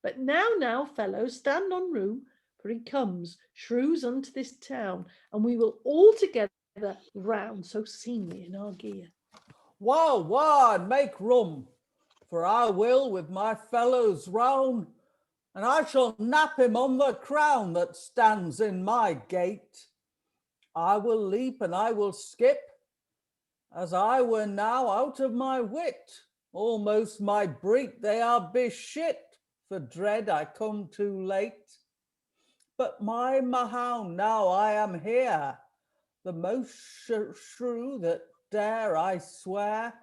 But now, fellows, stand on room, for he comes, shrews unto this town, and we will all together round so seemly in our gear.
Wow, wow, make room, for I will with my fellows round, and I shall nap him on the crown that stands in my gate. I will leap and I will skip, as I were now out of my wit. Almost my breek they are beshit, for dread I come too late. But my Mahound, now I am here, the most shrew that dare I swear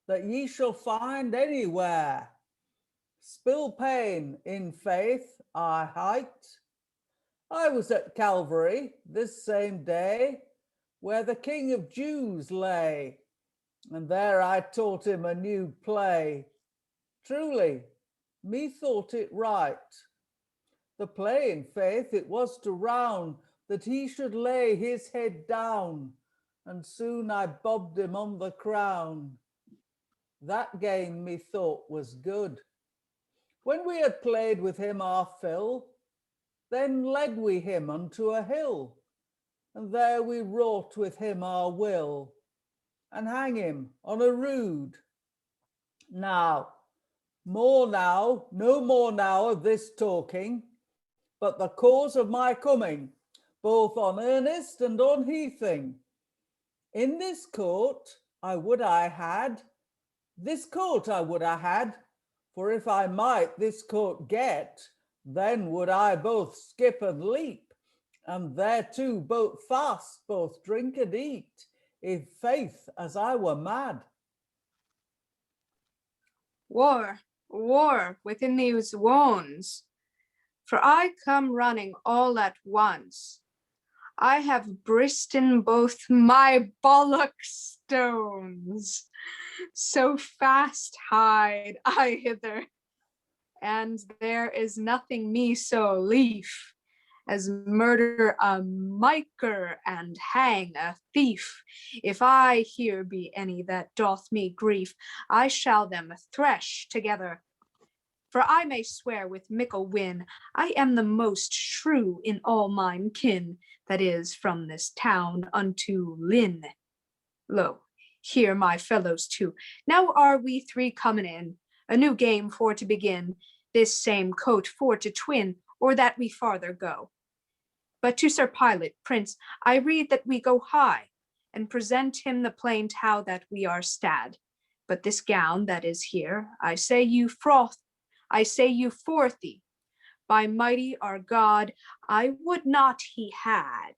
that ye shall find anywhere. Spilpane, in faith, I hight. I was at Calvary this same day, where the King of Jews lay, and there I taught him a new play. Truly, methought it right. The play, in faith, it was to round that he should lay his head down, and soon I bobbed him on the crown. That game methought was good. When we had played with him our fill, then led we him unto a hill, and there we wrought with him our will, and hang him on a rood. Now, no more now of this talking, but the cause of my coming, both on earnest and on heathing. In this court I would I had, for if I might this court get, then would I both skip and leap, and thereto both fast, both drink and eat, in faith as I were mad.
War, war within these wounds, for I come running all at once. I have bristen both my bollock stones, so fast hide I hither, and there is nothing me so lief as murder a miker and hang a thief. If I here be any that doth me grief, I shall them thresh together. For I may swear with mickle win, I am the most shrew in all mine kin, that is from this town unto Lynn. Lo, here my fellows too. Now are we three coming in, a new game for to begin, this same coat for to twin, or that we farther go. But to Sir Pilate, Prince, I read that we go high, and present him the plaint how that we are stad. But this gown that is here, I say you forth thee. By mighty our God, I would not he had.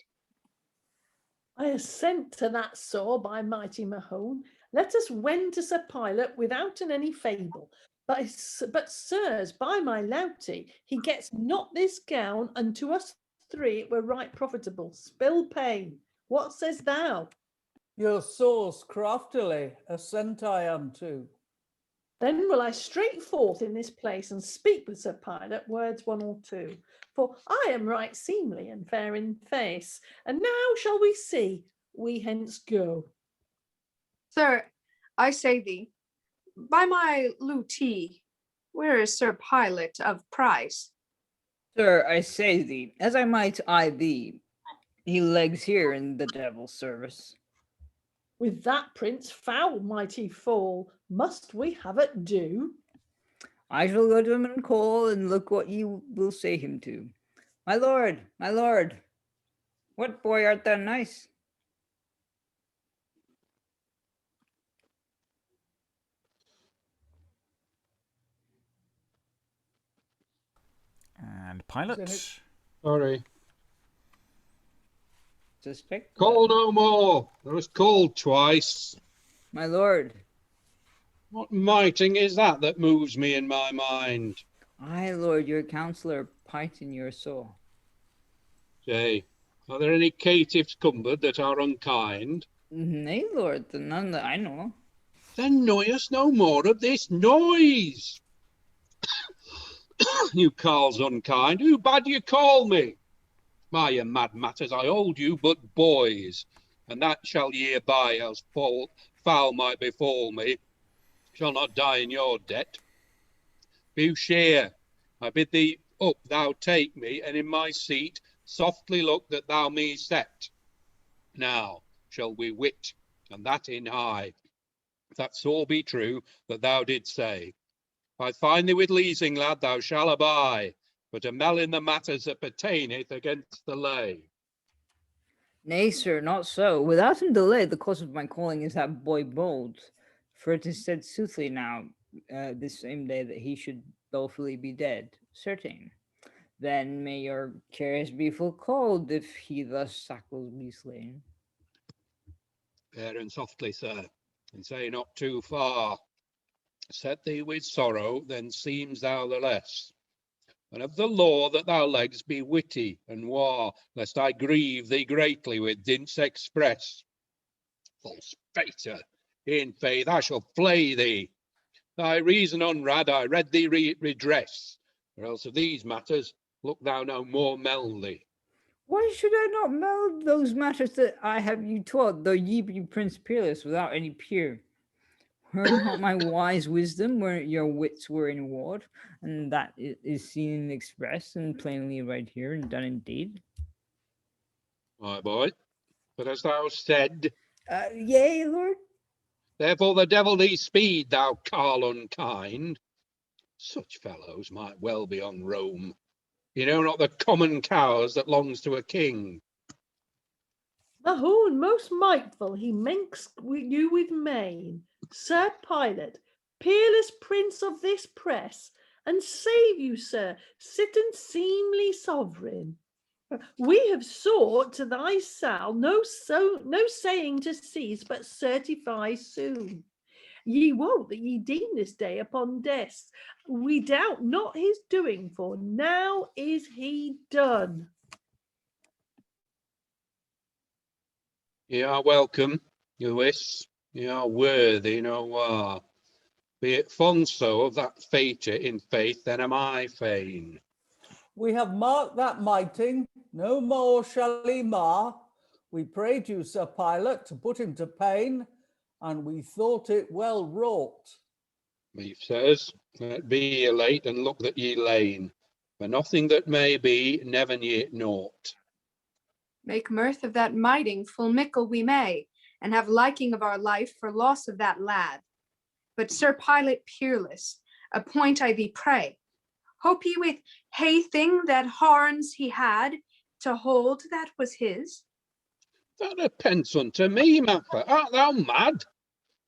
I assent to that saw by mighty Mahone. Let us wend to Sir Pilate withouten any fable. But sirs, by my louty, he gets not this gown, and to us three it were right profitable. Spilpane, what says thou?
Your source craftily assent I unto.
Then will I straight forth in this place and speak with Sir Pilate words one or two. For I am right seemly and fair in face, and now shall we see, we hence go.
Sir, I say thee, by my lutee, where is Sir Pilate of price?
Sir, I say thee, as I might eye thee, he legs here in the devil's service.
With that prince foul mighty fall, must we have it do?
I shall go to him and call, and look what you will say him to. My lord, what boy art thou nice?
And Pilate.
Sorry.
Suspect?
Call no more. I was called twice.
My lord.
What mighting is that moves me in my mind?
I, lord, your counselor, pint in your soul.
Say, are there any caitiffs cumbered that are unkind?
Nay, lord, none that I know.
Then noise us no more of this noise. You Carl's unkind, who bade you call me? By your mad matters, I hold you but boys, and that shall ye abide, else foul might befall me, shall not die in your debt. Bouchier, I bid thee up, thou take me, and in my seat softly look that thou me set. Now, shall we wit, and that in high. That so be true that thou did say. If I find thee with leasing, lad, thou shalt abide, but a mell in the matters that pertaineth against the lay.
Nay, sir, not so. Without some delay, the cause of my calling is that boy bold. For it is said soothly now, this same day, that he should dolefully be dead, certain. Then may your cares be full cold, if he thus sackles be slain.
Fair and softly, sir, and say not too far. Set thee with sorrow, then seems thou the less. And of the law that thou legs be witty and war, lest I grieve thee greatly with dints express. False fater, in faith I shall flay thee. Thy reason unrad, I read thee redress, or else of these matters look thou no more meldy.
Why should I not meld those matters that I have you taught, though ye be Prince Peerless without any peer? Heard not my wise wisdom where your wits were in ward, and that is seen and expressed and plainly right here and done indeed?
My boy, but as thou said,
Yea, Lord.
therefore the devil thee speed, thou carl unkind. Such fellows might well be on Rome. You know not the common cows that longs to a king.
Mahon, most mightful, he makes you with main, Sir Pilate, peerless prince of this press, and save you, sir, sit and seemly sovereign. We have sought to thy sal no saying to cease, but certify soon. Ye wot that ye deem this day upon death. We doubt not his doing, for now is he done.
Ye are welcome, Lewis. Ye are worthy no war. Be it fonso of that fater in faith, then am I fain.
We have marked that mighting, no more shall he mar. We prayed you, Sir Pilate, to put him to pain, and we thought it well wrought.
Beef says, let be ye late and look that ye lane, for nothing that may be, never yet naught.
Make mirth of that mighting full mickle we may, and have liking of our life for loss of that lad. But Sir Pilate peerless, appoint I thee pray. Hope ye with haything that horns he had to hold that was his?
That a pence unto me, Mapper, art thou mad?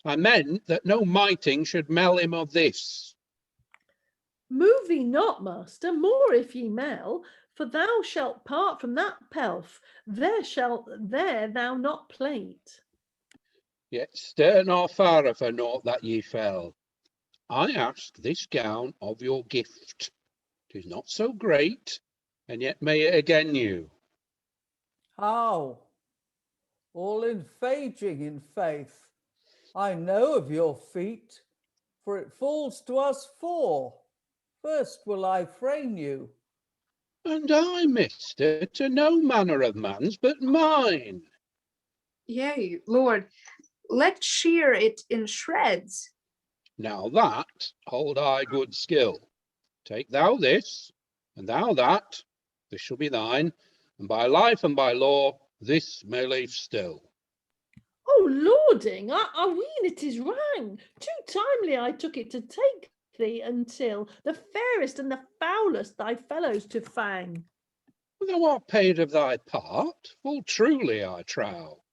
I meant that no mighting should mell him of this.
Move thee not, master, more if ye mell, for thou shalt part from that pelf, there thou not plate.
Yet stir nor far for naught that ye fell. I ask this gown of your gift. 'Tis not so great, and yet may it again you.
How? All in faging in faith. I know of your feet, for it falls to us four. First will I frame you.
And I, mister, to no manner of man's but mine.
Yea, Lord, let shear it in shreds.
Now that hold I good skill. Take thou this, and thou that, this shall be thine, and by life and by law, this may leave still.
Oh, lording, I ween it is wrang. Too timely I took it to take thee until the fairest and the foulest thy fellows to fang.
Thou art paid of thy part, full truly I trow.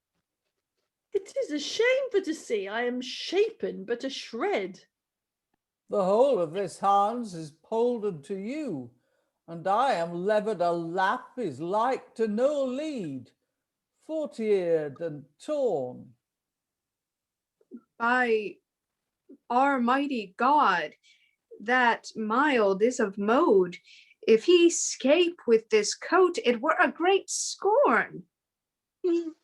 It is a shame for to see I am shapen but a shred.
The whole of this Hans is polden to you, and I am levered a lap is like to no lead, 40-eared and torn.
By our mighty God, that mild is of mode. If he scape with this coat, it were a great scorn.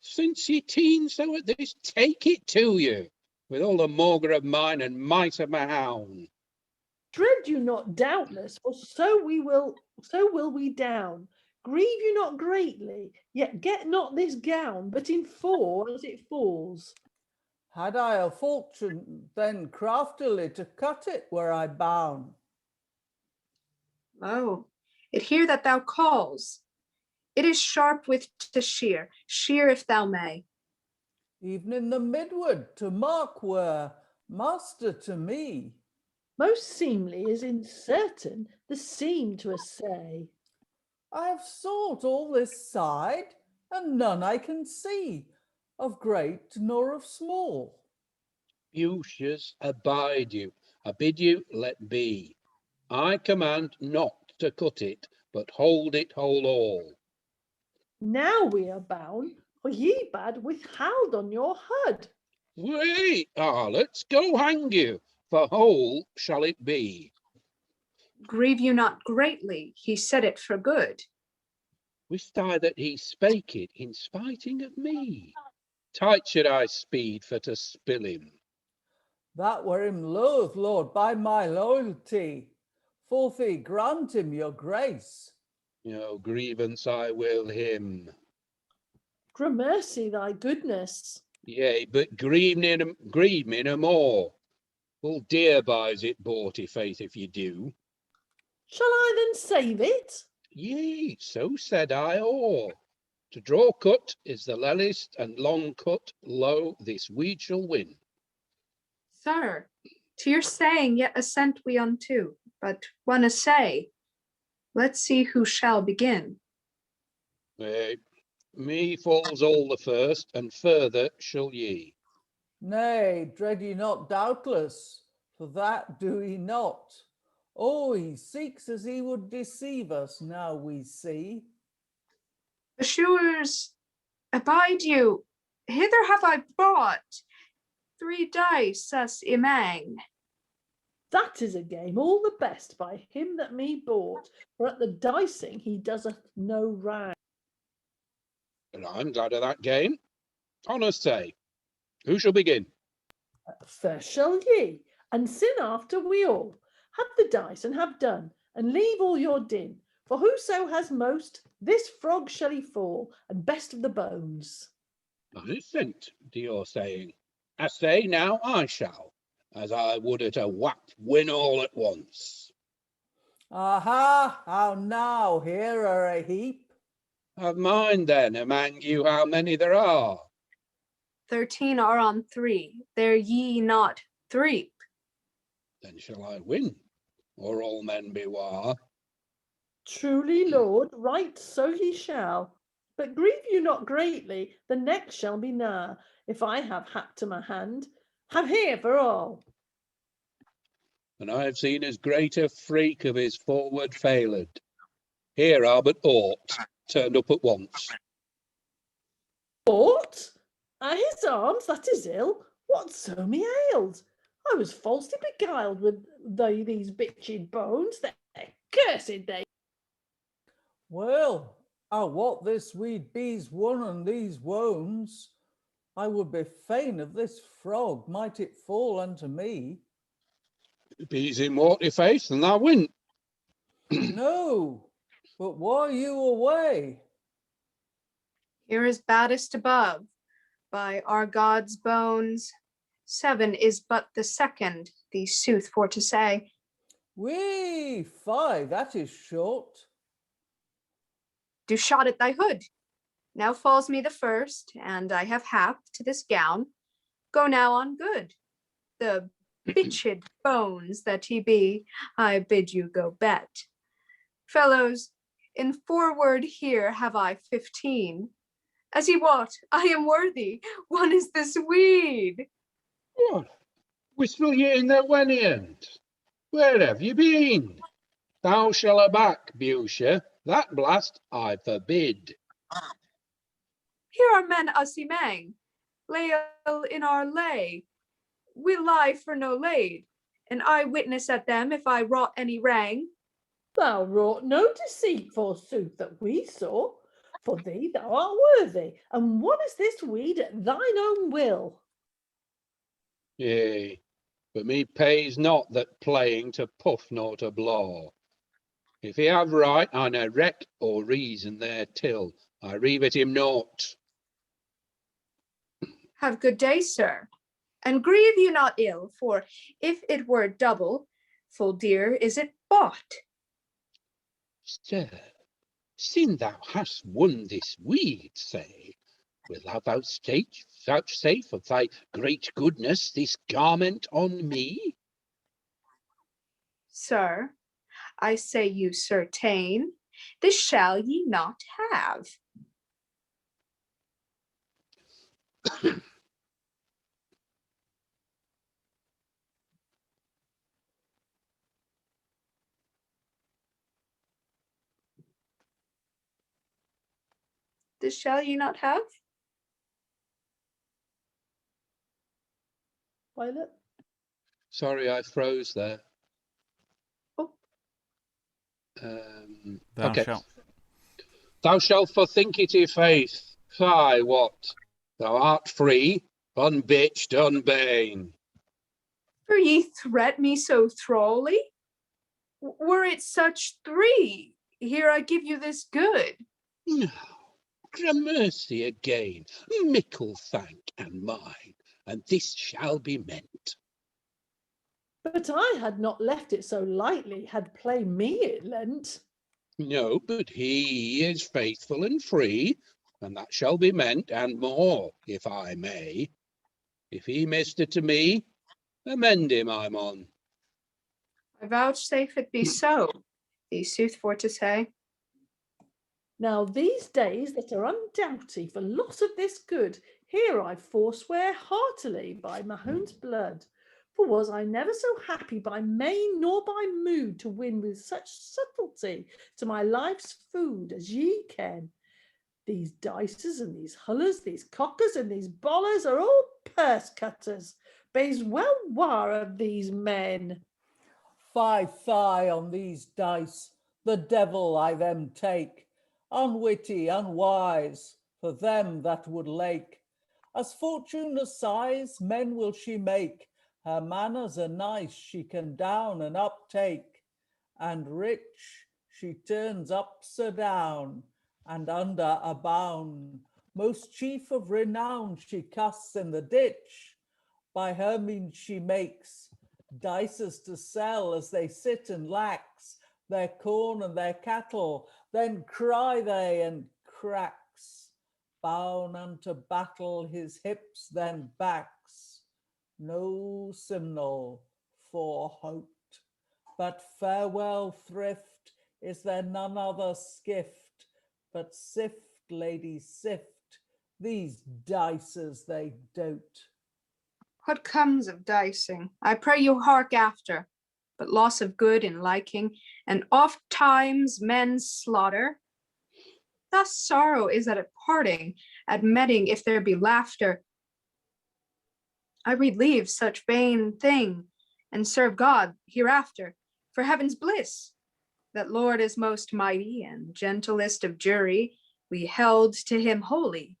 Since ye teen so at this, take it to you, with all the maugre of mine and might of my hound.
Dread you not, doubtless, for so will we down. Grieve you not greatly, yet get not this gown, but in fall as it falls.
Had I a fortune then craftily to cut it were I bound.
Oh, it hear that thou calls. It is sharp with to shear if thou may.
even in the midward to mark were master to me.
Most seemly is uncertain the seam to essay.
I have sought all this side, and none I can see, of great nor of small.
Fuchsias, abide you. I bid you let be. I command not to cut it, but hold it whole all.
Now we are bound, for ye bad withheld on your hood.
Wait, harlots, go hang you, for whole shall it be.
Grieve you not greatly, he said it for good.
Wist I that he spake it in spiting of me? Tight should I speed for to spill him.
That were him loath, Lord, by my loyalty. Forfeit grant him your grace.
No grievance I will him.
Gramercy thy goodness.
Yea, but grieve me no more. Full dear buys it bought, faith, if you do.
Shall I then save it?
Yea, so said I all. To draw cut is the lellest, and long cut, lo, this weed shall win.
Sir, to your saying yet assent we unto, but one essay. Let's see who shall begin.
Me falls all the first, and further shall ye.
Nay, dread ye not, doubtless, for that do he not. Oh, he seeks as he would deceive us, now we see.
Assurers, abide you. Hither have I brought 3 dice as imang.
That is a game all the best by him that me bought, for at the dicing he doesn't no rang.
And I'm glad of that game. Honest say, who shall begin?
First shall ye, and sin after we all. Have the dice and have done, and leave all your din. For whoso has most, this frog shall he fall, and best of the bones.
I assent to your saying. I say now I shall, as I would at a whack win all at once.
Aha, how now, here are a heap.
Have mind then among you how many there are.
13 are on 3. There ye not 3.
Then shall I win, or all men beware.
Truly, Lord, right so ye shall. But grieve you not greatly, the next shall be ne'er. If I have hap to my hand, have here for all.
And I have seen as great a freak of his forward failed. Here are but aught turned up at once.
What? At his arms, that is ill. What so me ailed? I was falsely beguiled with these bitched bones. They're cursed they.
Well, what this weed be's won and these wounds, I would be fain of this frog, might it fall unto me.
Bees in watery face, and thou win.
No, but why are you away?
Here is baddest above, by our God's bones. 7 is but the second, the sooth for to say.
Wee, 5, that is short.
Do shot at thy hood. Now falls me the first, and I have hap to this gown. Go now on good. The bitched bones that ye be, I bid you go bet. Fellows, in forward here have I 15. As ye wot, I am worthy. One is this weed.
What? Whistle ye in the wenniant? Where have you been? Thou shall aback, Busha. That blast I forbid.
Here are men us emang. Lay in our lay. We lie for no laid, and I witness at them if I wrought any wrang.
Thou wrought no deceit, forsooth, that we saw. For thee thou art worthy, and what is this weed at thine own will?
Yea, but me pays not that playing to puff nor to blow. If he have right, I no reck or reason there till I revet him naught.
Have good day, sir, and grieve you not ill, for if it were double, full dear is it bought.
Sir, sin thou hast won this weed, say, Wilt thou vouchsafe of thy great goodness this garment on me?
Sir, I say you certain, this shall ye not have. This shall ye not have?
Pilate?
Sorry, I froze there.
Oh.
Thou
Okay.
shalt.
Thou shalt forthink it, I' faith. Fie, what? Thou art free, unbitched, unbane.
For ye threat me so thrally? Were it such three, here I give you this good.
No, gramercy again, mickle thank and mine, and this shall be meant.
But I had not left it so lightly, had play me it lent.
No, but he is faithful and free, and that shall be meant, and more, if I may. If he missed it to me, amend him I'm on.
I vouchsafe it be so, thee sooth for to say.
Now these days that are undoughty for loss of this good, here I forswear heartily by Mahound's blood. For was I never so happy by main nor by mood to win with such subtlety to my life's food as ye can. These dicers and these hullers, these cockers and these bollers are all purse cutters. Bay's well war of these men.
Fie, fie on these dice, the devil I them take, unwitty, unwise, for them that would lake. As fortune assize, men will she make, her manners are nice, she can down and up take, and rich she turns upside down, and under a bound, most chief of renown she casts in the ditch, by her means she makes dices to sell as they sit and lax their corn and their cattle, then cry they and cracks, bound unto battle his hips then backs, no simnel for hoped, but farewell thrift, is there none other skift, but sift, lady, sift, these dices they dote.
What comes of dicing? I pray you hark after, but loss of good in liking, and oft times men's slaughter. Thus sorrow is at a parting, at meeting if there be laughter. I relieve such vain thing, and serve God hereafter, for heaven's bliss. That Lord is most mighty, and gentlest of jury, we held to him holy.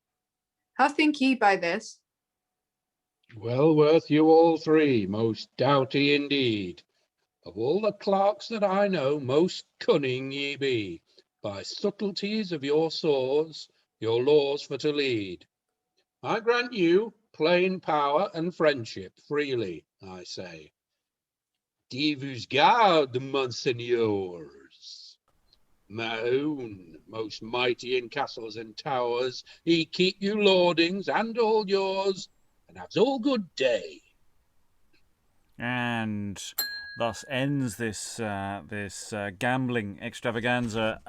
How think ye by this?
Well worth you all three, most doughty indeed. Of all the clerks that I know, most cunning ye be, by subtleties of your saws, your laws for to lead. I grant you plain power and friendship freely, I say. Dieu vous garde, monseigneurs. Mahound, most mighty in castles and towers, he keep you lordings and all yours, and have all good day.
And thus ends this gambling extravaganza.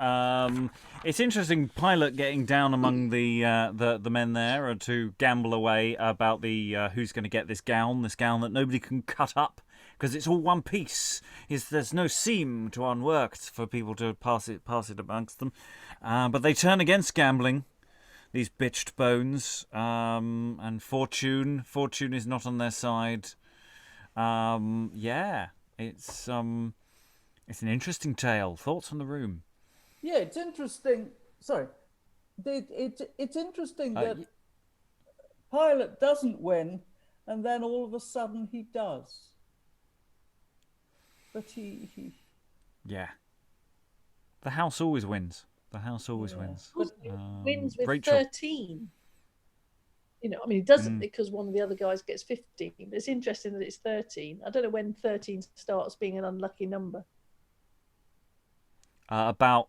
It's interesting, Pilate getting down among the men there to gamble away about the who's going to get this gown that nobody can cut up because it's all one piece. There's no seam to unwork for people to pass it amongst them. But they turn against gambling, these bitched bones, and fortune is not on their side. It's an interesting tale. Thoughts from the room?
Yeah, it's interesting. Sorry, it's interesting that Pilate doesn't win, and then all of a sudden he does. But he
yeah. The house always wins. The house always wins.
But wins with
Rachael.
13. You know, I mean, it doesn't because one of the other guys gets 15. But it's interesting that it's 13. I don't know when 13 starts being an unlucky number.
About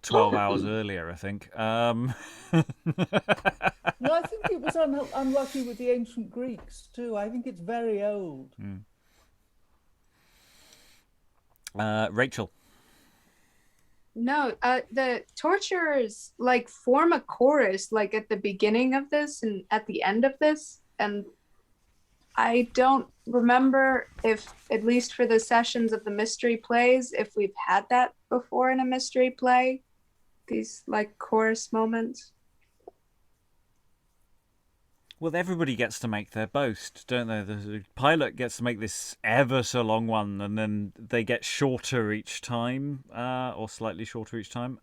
12 hours earlier, I think.
No, I think it was unlucky with the ancient Greeks too. I think it's very old.
Rachel.
No, the torturers like form a chorus like at the beginning of this and at the end of this, and I don't remember if, at least for the sessions of the mystery plays, if we've had that before in a mystery play, these like chorus moments.
Well, everybody gets to make their boast, don't they? The Pilate gets to make this ever so long one, and then they get shorter each time, or slightly shorter each time.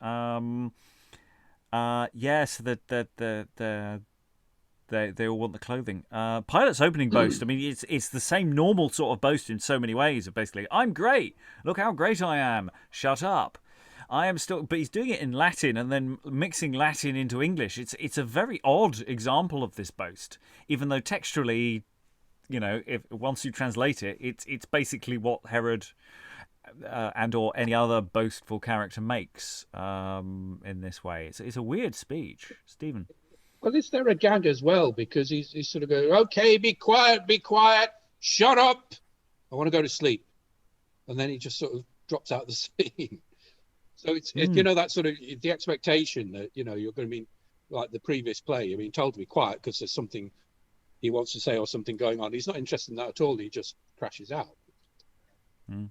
Yes, they all want the clothing. Pilate's opening boast, I mean, it's the same normal sort of boast in so many ways. Of basically, I'm great. Look how great I am. Shut up. I am still, but he's doing it in Latin and then mixing Latin into English. It's a very odd example of this boast, even though textually, you know, if once you translate it, it's basically what Herod and or any other boastful character makes in this way. It's a weird speech, Stephen.
Well, is there a gag as well? Because he's sort of going, okay, be quiet, shut up. I want to go to sleep. And then he just sort of drops out of the scene. So it's you know, that sort of the expectation that, you know, you're going to be like the previous play. You're being told to be quiet because there's something he wants to say or something going on. He's not interested in that at all. He just crashes out.
There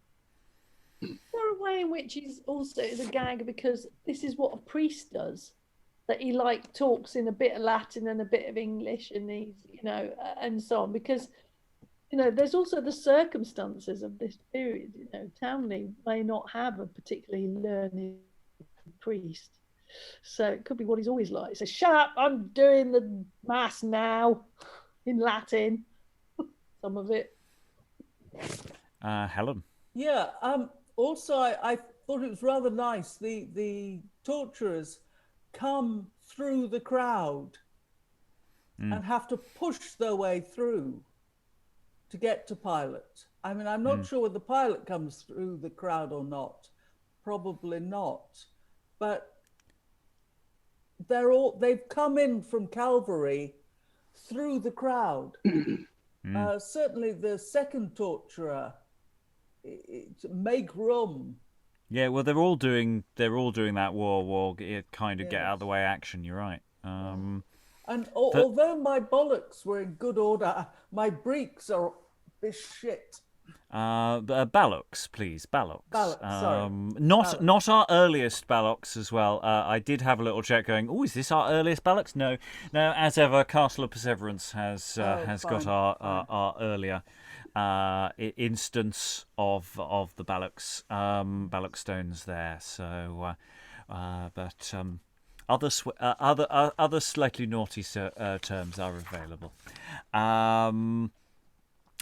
a way in which he's also is a gag because this is what a priest does, that he like talks in a bit of Latin and a bit of English, and he's, you know, and so on, because, you know, there's also the circumstances of this period. You know, Towneley may not have a particularly learned priest, so it could be what he's always like. So shut up, I'm doing the mass now in Latin. Some of it.
Helen.
Yeah. Also, I thought it was rather nice. The torturers come through the crowd and have to push their way through to get to Pilate. I mean, I'm not sure whether Pilate comes through the crowd or not. Probably not. But they've come in from Calvary through the crowd. Certainly the second torturer, make room.
Yeah, well, they're all doing that war, kind of get out of the way action. You're right.
And although my bollocks were in good order, my breeks are shit.
Ballocks, please, ballocks.
Ballocks, sorry.
Not our earliest ballocks as well. I did have a little check going, oh, is this our earliest ballocks? No. As ever, Castle of Perseverance has got our earlier instance of the ballocks, ballock stones there. So, but other slightly naughty terms are available.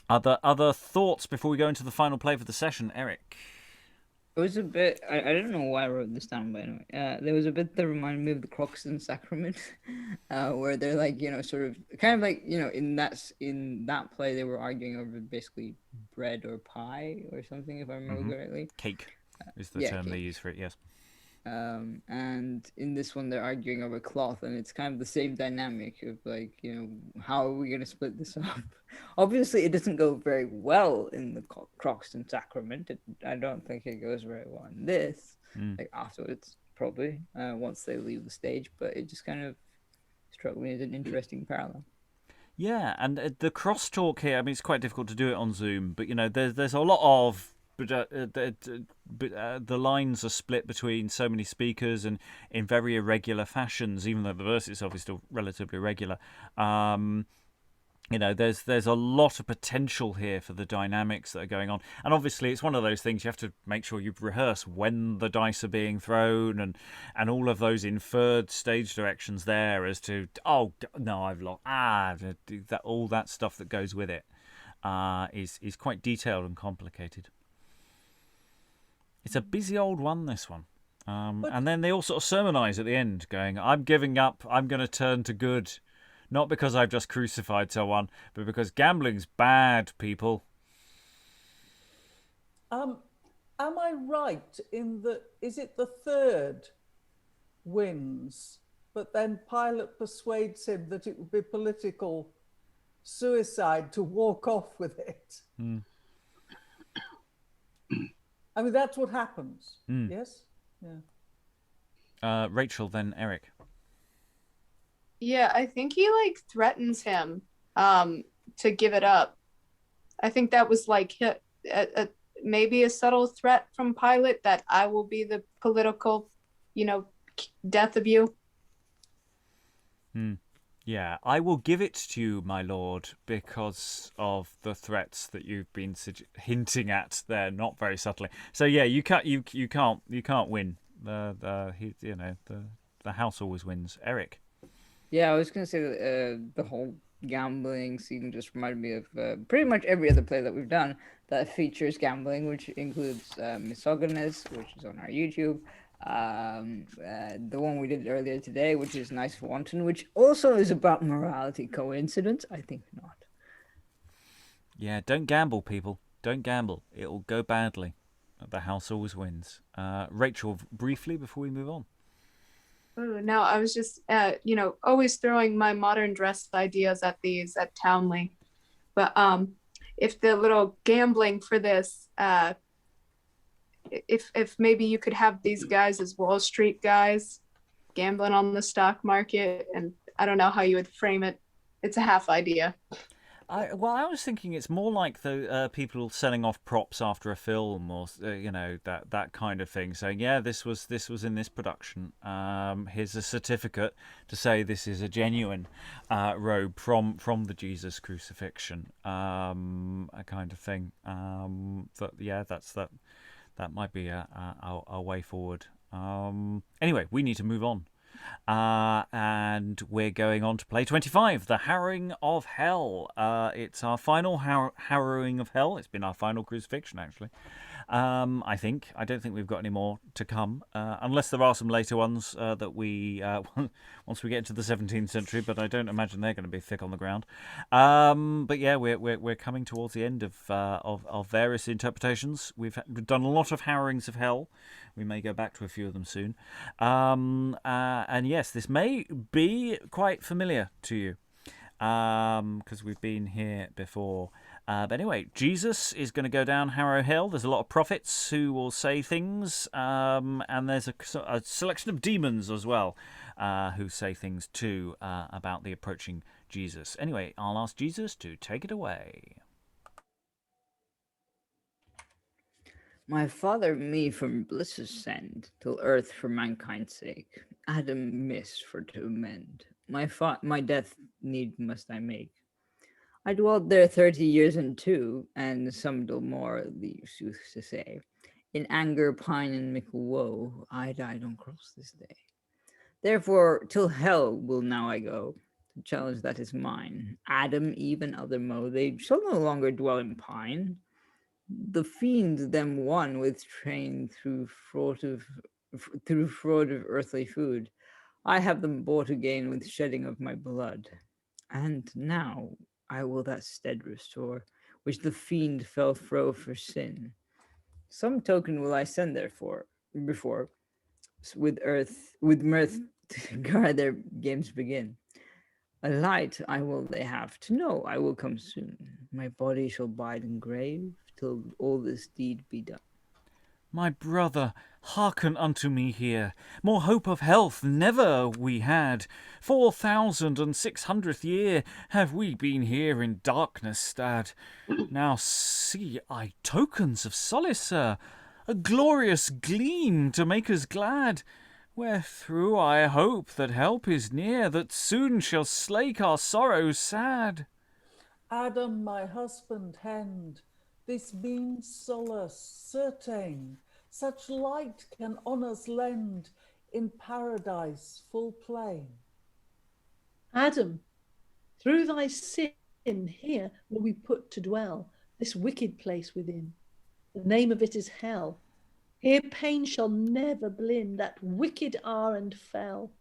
Other thoughts before we go into the final play for the session, Eric?
It was a bit. I don't know why I wrote this down, but anyway, there was a bit that reminded me of the Croxton Sacrament, where they're like, you know, sort of, kind of like, you know, in that play they were arguing over basically bread or pie or something, if I remember correctly.
Cake is the term
cake.
they use for it. Yes.
And in this one they're arguing over cloth, and it's kind of the same dynamic of like, you know, how are we going to split this up? Obviously it doesn't go very well in the Croxton Sacrament. I don't think it goes very well in this, like afterwards probably, once they leave the stage, but it just kind of struck me as an interesting parallel.
Yeah, and the crosstalk here, I mean, it's quite difficult to do it on Zoom, but, you know, there's a lot of, the lines are split between so many speakers and in very irregular fashions, even though the verse itself is still relatively regular. You know, there's a lot of potential here for the dynamics that are going on. And obviously it's one of those things you have to make sure you rehearse when the dice are being thrown and all of those inferred stage directions there as to, oh, no, I've lost, all that stuff that goes with it is quite detailed and complicated. It's a busy old one, this one. And then they all sort of sermonize at the end, going, I'm giving up, I'm going to turn to good. Not because I've just crucified someone, but because gambling's bad, people.
I am I right in that, is it the third wins, but then Pilate persuades him that it would be political suicide to walk off with it? I mean, that's what happens. Yes? Yeah.
Rachael, then Eric.
Yeah, I think he like threatens him to give it up. I think that was like maybe a subtle threat from Pilate that I will be the political, death of you.
Yeah, I will give it to you, my lord, because of the threats that you've been hinting at there, not very subtly. So yeah, you can't win. The house always wins. Eric.
Yeah, I was going to say that the whole gambling scene just reminded me of pretty much every other play that we've done that features gambling, which includes Misogynist, which is on our YouTube. The one we did earlier today, which is Nice for Wanton, which also is about morality. Coincidence? I think not.
Yeah, don't gamble, people. Don't gamble. It'll go badly. The house always wins. Rachael, briefly before we move on.
Oh, no, I was just, always throwing my modern dress ideas at these at Towneley. But if the little gambling for this, if maybe you could have these guys as Wall Street guys gambling on the stock market, and I don't know how you would frame it. It's a half idea.
I was thinking it's more like the people selling off props after a film, or that kind of thing, saying, yeah, this was in this production. Here's a certificate to say this is a genuine robe from the Jesus crucifixion, a kind of thing. That might be a way forward. Anyway, we need to move on. And we're going on to play 25, The Harrowing of Hell. It's our final Harrowing of Hell. It's been our final crucifixion, actually. I think. I don't think we've got any more to come, unless there are some later ones that we once we get into the 17th century. But I don't imagine they're going to be thick on the ground. But yeah, we're coming towards the end of various interpretations. We've done a lot of Harrowings of Hell. We may go back to a few of them soon. And yes, this may be quite familiar to you because we've been here before. But anyway, Jesus is going to go down Harrow Hill. There's a lot of prophets who will say things, and there's a selection of demons as well who say things too about the approaching Jesus. Anyway, I'll ask Jesus to take it away.
My Father me from blisses send, till earth for mankind's sake Adam miss for to amend. My death need must I make. I dwelt there 30 years and two, and some do more, the sooth to say. In anger, pine, and mickle woe, I died on cross this day. Therefore, till hell will now I go, to challenge that is mine. Adam, Eve, and other mo, they shall no longer dwell in pine. The fiend them won with train through fraud of earthly food. I have them bought again with shedding of my blood. And now I will that stead restore, which the fiend fell fro for sin. Some token will I send therefore, before, with mirth to guard their games begin. A light I will they have to know I will come soon. My body shall bide in grave till all this deed be done.
My brother, hearken unto me here. More hope of health never we had. 4,600th year have we been here in darkness stad. Now see I tokens of solace, sir, a glorious gleam to make us glad. Wherethrough I hope that help is near, that soon shall slake our sorrows sad.
Adam, my husband, hend, this means solace, certain, such light can on us lend in paradise full plain.
Adam, through thy sin here will we put to dwell, this wicked place within. The name of it is hell. Here pain shall never blin, that wicked are and fell.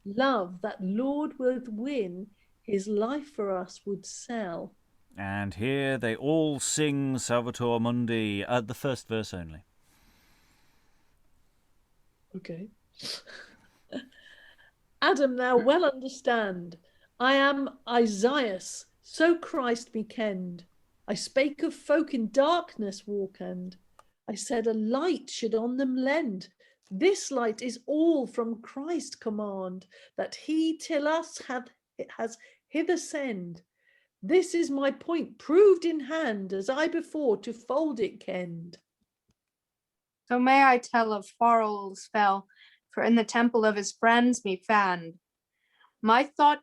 Love that Lord would win, his life for us would sell.
And here they all sing Salvator Mundi, the first verse only.
Okay. Adam, thou well understand. I am Isaias, so Christ be kenned. I spake of folk in darkness walk, and I said a light should on them lend. This light is all from Christ command, that he till us has hither send. This is my point proved in hand, as I before to fold it kenned.
So may I tell of Farrell's fell, for in the temple of his friends me fand. My thought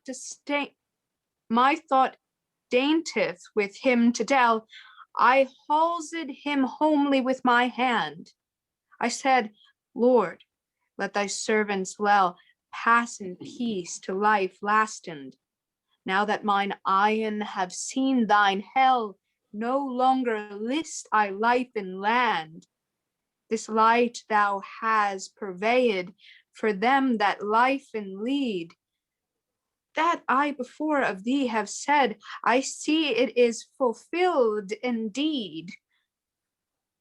dainteth with him to tell, I halsed him homely with my hand. I said, Lord, let thy servants well pass in peace to life lasting. Now that mine eyen have seen thine hell, no longer list I life in land. This light thou has purveyed for them that life in lead. That I before of thee have said, I see it is fulfilled indeed.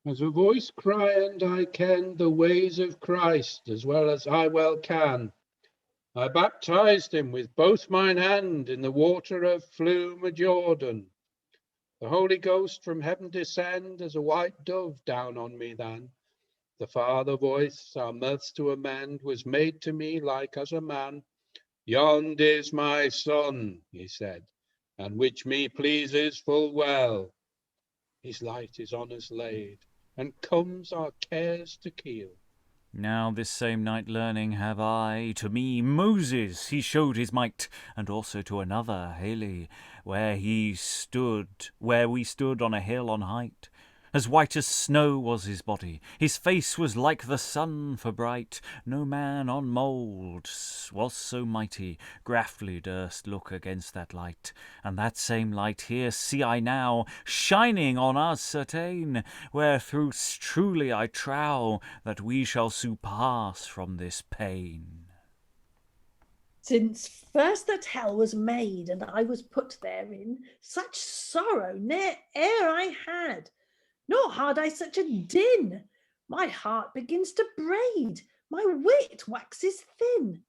As a voice cry, and I ken the ways of Christ as well as I well can. I baptized him with both mine hand in the water of Flume of Jordan. The Holy Ghost from heaven descend as a white dove down on me then. The Father voice, our mirths to amend, was made to me like as a man. Yond is my Son, he said, and which me pleases full well. His light is on us laid, and comes our cares to kill.
Now this same night learning have I, to me Moses he showed his might, and also to another Haley, where we stood on a hill on height. As white as snow was his body, his face was like the sun for bright. No man on mould was so mighty, graftly durst look against that light. And that same light here see I now, shining on us certain, wherethrough truly I trow that we shall surpass from this pain.
Since first that hell was made, and I was put therein, such sorrow ne'er e'er I had, nor had I such a din. My heart begins to braid, my wit waxes thin.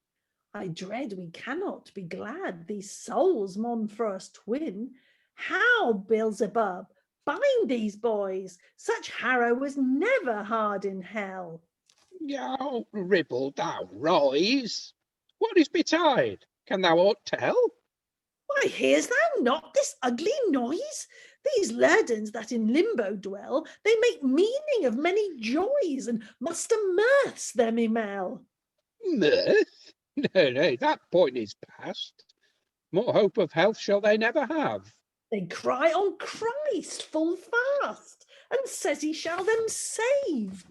I dread we cannot be glad these souls mon first twin. How, Belzabub, bind these boys? Such harrow was never hard in hell.
Yo, Ribald, thou rise. What is betide? Can thou aught tell?
Why, hear'st thou not this ugly noise? These lardens that in limbo dwell, they make meaning of many joys, and muster mirths them imel.
Mirth? Nay, that point is past. More hope of health shall they never have.
They cry on Christ full fast, and says he shall them save.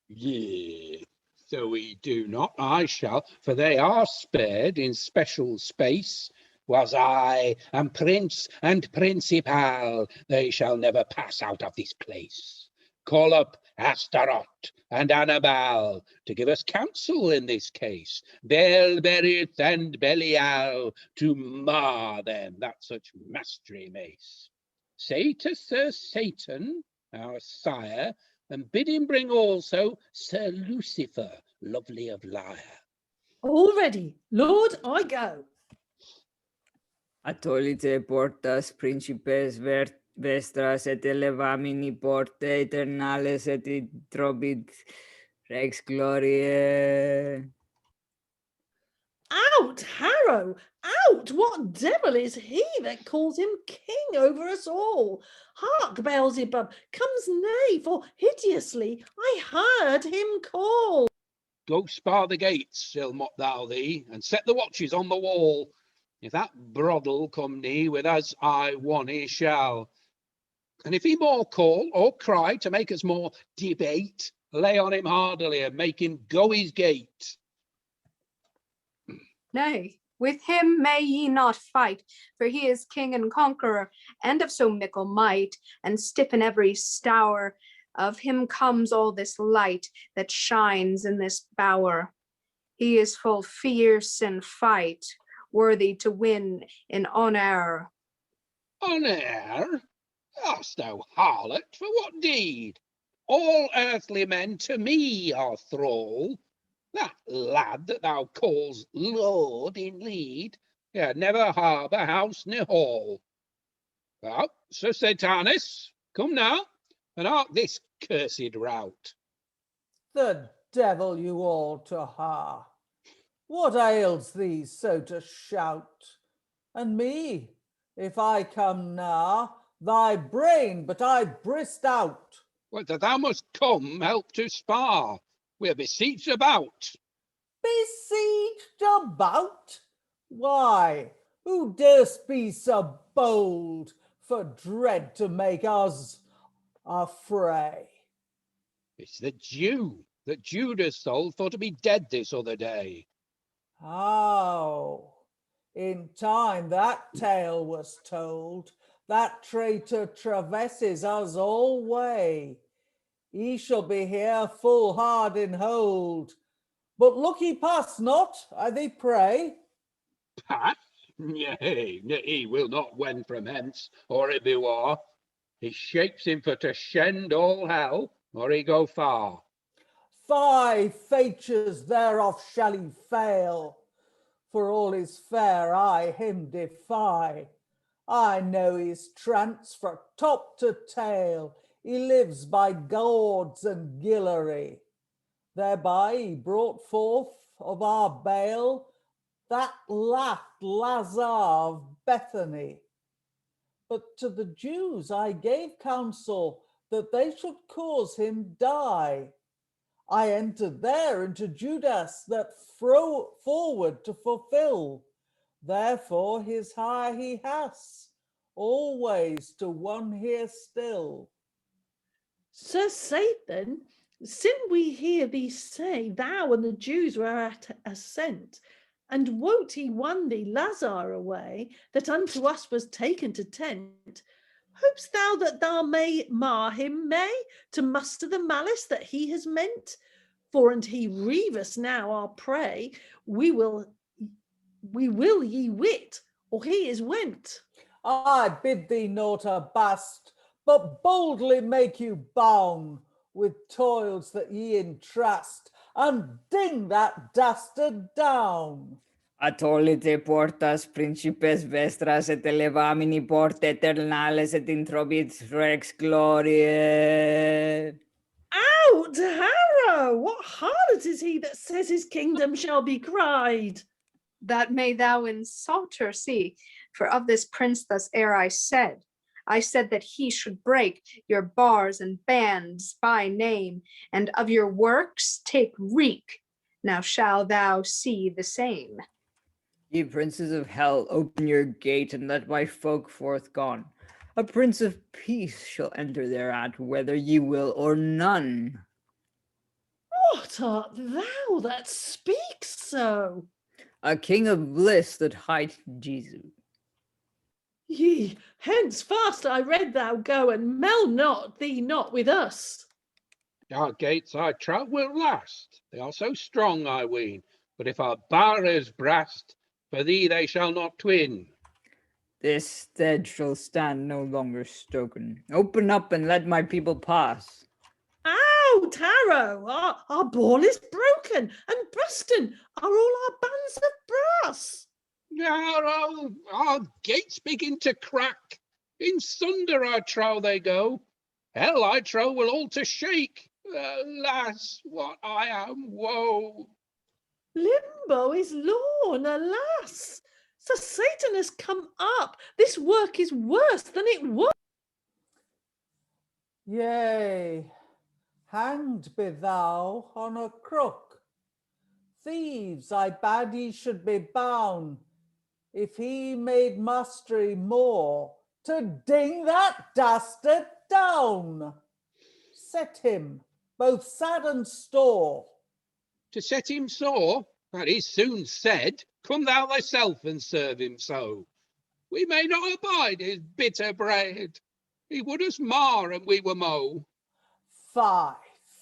Yea, so we do not, I shall, for they are spared in special space. Was I and prince and principal, they shall never pass out of this place. Call up Astaroth and Annabel to give us counsel in this case. Belberith and Belial to mar them that such mastery mace. Say to Sir Satan, our sire, and bid him bring also Sir Lucifer, lovely of lyre.
All ready, Lord, I go.
Atolite portas principes vestras et elevamini porte aeternales et introbit rex gloriae.
Out, Harrow, out! What devil is he that calls him king over us all? Hark, Belzabub, comes nay, for hideously I heard him call.
Go spar the gates, ill mot thou thee, and set the watches on the wall. If that broddle come near with us, I won he shall. And if he more call or cry to make us more debate, lay on him hardily and make him go his gate.
Nay, with him may ye not fight, for he is king and conqueror, and of so mickle might, and stiff in every stour. Of him comes all this light that shines in this bower. He is full fierce in fight, worthy to win in honour.
Honour? Hast thou harlot, for what deed? All earthly men to me are thrall. That lad that thou calls Lord in lead, never harbour house nor hall. Well, Sir Satanas, come now, and hark this cursed rout.
The devil you all to ha! What ails thee so to shout? And me, if I come now, thy brain but I brist out.
Well, that thou must come help to spar. We're besieged about.
Besieged about? Why, who durst be so bold for dread to make us a fray?
It's the Jew that Judas sold for to be dead this other day.
Oh, in time that tale was told, that traitor traverses us all way. He shall be here full hard in hold, but look he pass not, I thee pray.
Pass? Nay, he will not wend from hence, or it be war. He shapes him for to shend all hell, or he go far.
5 features thereof shall he fail. For all his fair, I him defy. I know his trance from top to tail. He lives by gauds and gillery. Thereby he brought forth of our bale that laughed Lazar of Bethany. But to the Jews I gave counsel that they should cause him die. I entered there into Judas that forward to fulfill. Therefore his hire he has, always to one here still.
Sir Satan, sin we hear thee say, thou and the Jews were at assent, and wot he won thee Lazar away, that unto us was taken to tent. Hopest thou that thou may mar him, May, to muster the malice that he has meant? For and he reave us now our prey, we will ye wit, or he is went.
I bid thee not abast, but boldly make you bound with toils that ye entrust, and ding that dastard down.
Atolite portas principes vestras et elevamini porte eternales et introbit rex gloriae.
Out, Harrow! What harlot is he that says his kingdom shall be cried?
That may thou in Psalter see, for of this prince thus ere I said that he should break your bars and bands by name, and of your works take wreak. Now shall thou see the same.
Ye princes of hell, open your gate and let my folk forth gone. A prince of peace shall enter thereat, whether ye will or none.
What art thou that speaks so?
A king of bliss that hight Jesus.
Ye, hence fast I read thou go, and mell not thee not with us.
Our gates, I trow, will last. They are so strong, I ween. But if our barriers brast, for thee they shall not twin.
This stead shall stand no longer stoken. Open up and let my people pass.
Ow, Tarrow, our ball is broken, and Bruston are all our bands of brass.
Our gates begin to crack. In sunder, I trow, they go. Hell, I trow, will all to shake. Alas, what I am, woe.
Limbo is lorn, alas. Sir Satan has come up. This work is worse than it was.
Yea, hanged be thou on a crook. Thieves, I bade ye should be bound, if he made mastery more, to ding that dastard down. Set him both sad and store.
To set him sore, that is soon said. Come thou thyself and serve him so. We may not abide his bitter bread. He would us mar, and we were mow.
Fie,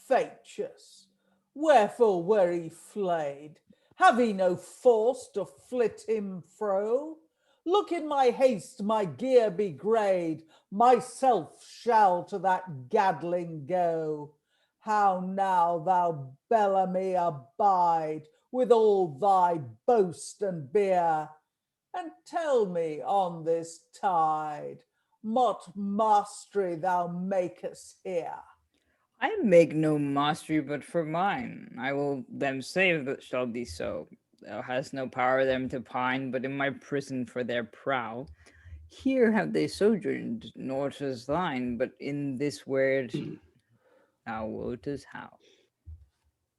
features, wherefore were he flayed? Have he no force to flit him fro? Look in my haste, my gear be grayed, myself shall to that gaddling go. How now, thou Bellamy, abide with all thy boast and beer, and tell me on this tide what mastery thou makest here.
I make no mastery but for mine. I will them save that shall be so. Thou hast no power them to pine, but in my prison for their prow. Here have they sojourned, nor 'tis thine, but in this word thou wotest how.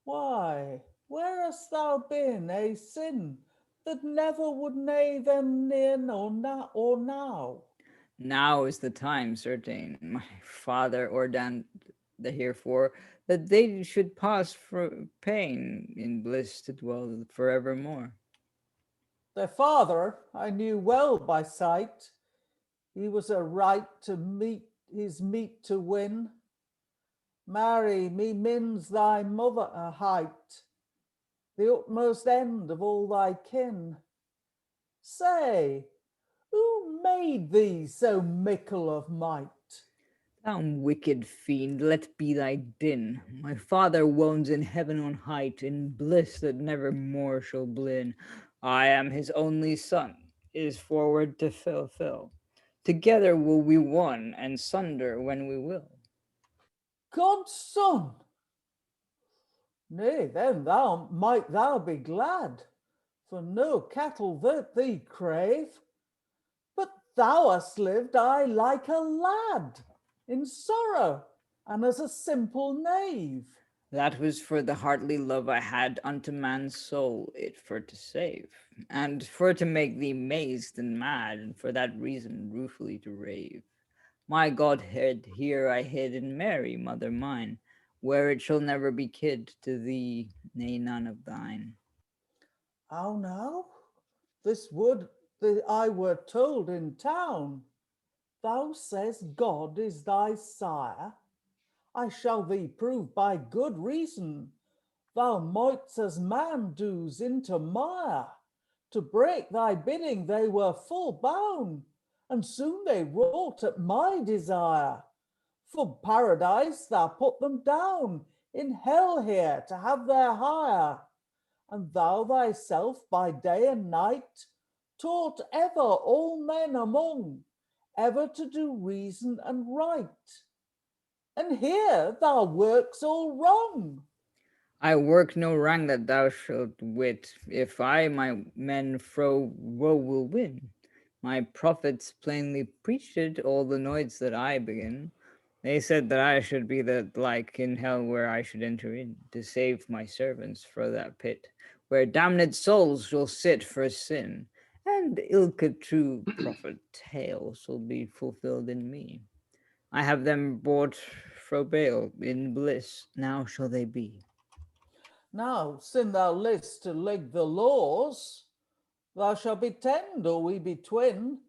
Why, where hast thou been, a sin that never would nae them near or now?
Now is the time, certain, my father ordained the herefore, that they should pass for pain in bliss to dwell forevermore.
Their father I knew well by sight. He was a right to meet his meat to win. Marry, me mins thy mother a height, the utmost end of all thy kin. Say, who made thee so mickle of might?
Thou wicked fiend, let be thy din. My father wones in heaven on height, in bliss that never more shall blin. I am his only son, is forward to fulfill. Together will we one, and sunder when we will.
God's son! Nay, then might thou be glad, for no cattle that thee crave. But thou hast lived, I like a lad, in sorrow, and as a simple knave.
That was for the heartly love I had unto man's soul, it for to save, and for to make thee mazed and mad, and for that reason ruefully to rave. My Godhead here I hid in Mary, mother mine, where it shall never be kid to thee, nay, none of thine.
How now? This would that I were told in town. Thou sayest God is thy sire. I shall thee prove by good reason. Thou mightst as man do's into mire. To break thy bidding they were full bound, and soon they wrought at my desire. For paradise thou put them down, in hell here to have their hire. And thou thyself by day and night taught ever all men among, ever to do reason and right. And here thou works all wrong.
I work no wrong that thou shalt wit, if I my men fro woe will win. My prophets plainly preached it, all the noids that I begin. They said that I should be the like in hell where I should enter in, to save my servants fro that pit, where damned souls shall sit for sin, and ilka true prophet tale shall be fulfilled in me. I have them bought fro bail in bliss, now shall they be.
Now, sin thou list to leg the laws, thou shalt be tend or we be twin,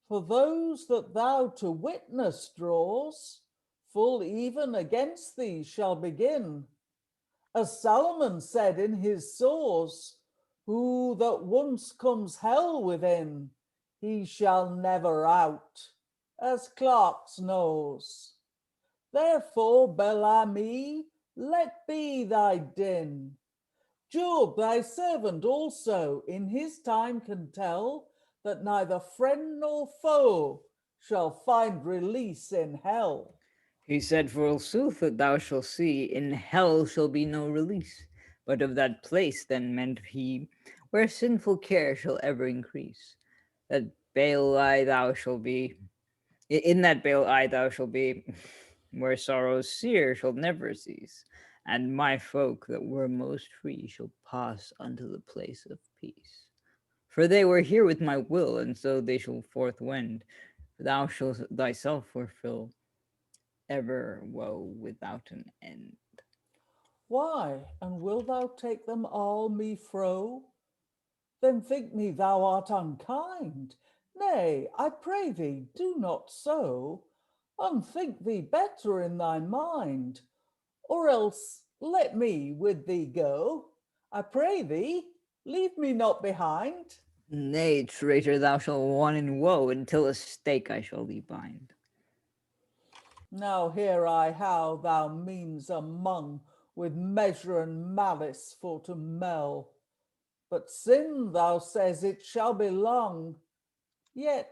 for those that thou to witness draws, full even against thee shall begin. As Solomon said in his saws, who that once comes hell within, he shall never out, as Clark's knows. Therefore, Bellamy, let be thy din. Job, thy servant also, in his time can tell that neither friend nor foe shall find release in hell.
He said, forsooth, that thou shalt see, in hell shall be no release, but of that place then meant he, where sinful care shall ever increase. That bale I thou shalt be, in that bale I thou shalt be, where sorrow's sear shall never cease, and my folk that were most free shall pass unto the place of peace. For they were here with my will, and so they shall forth wend. Thou shalt thyself fulfill ever woe without an end.
Why, and wilt thou take them all me fro? Then think me thou art unkind. Nay, I pray thee, do not so. Unthink thee better in thy mind, or else let me with thee go. I pray thee, leave me not behind.
Nay, traitor, thou shalt won in woe, until a stake I shall thee bind.
Now hear I how thou means among with measure and malice for to mell. But sin, thou says, it shall be long, yet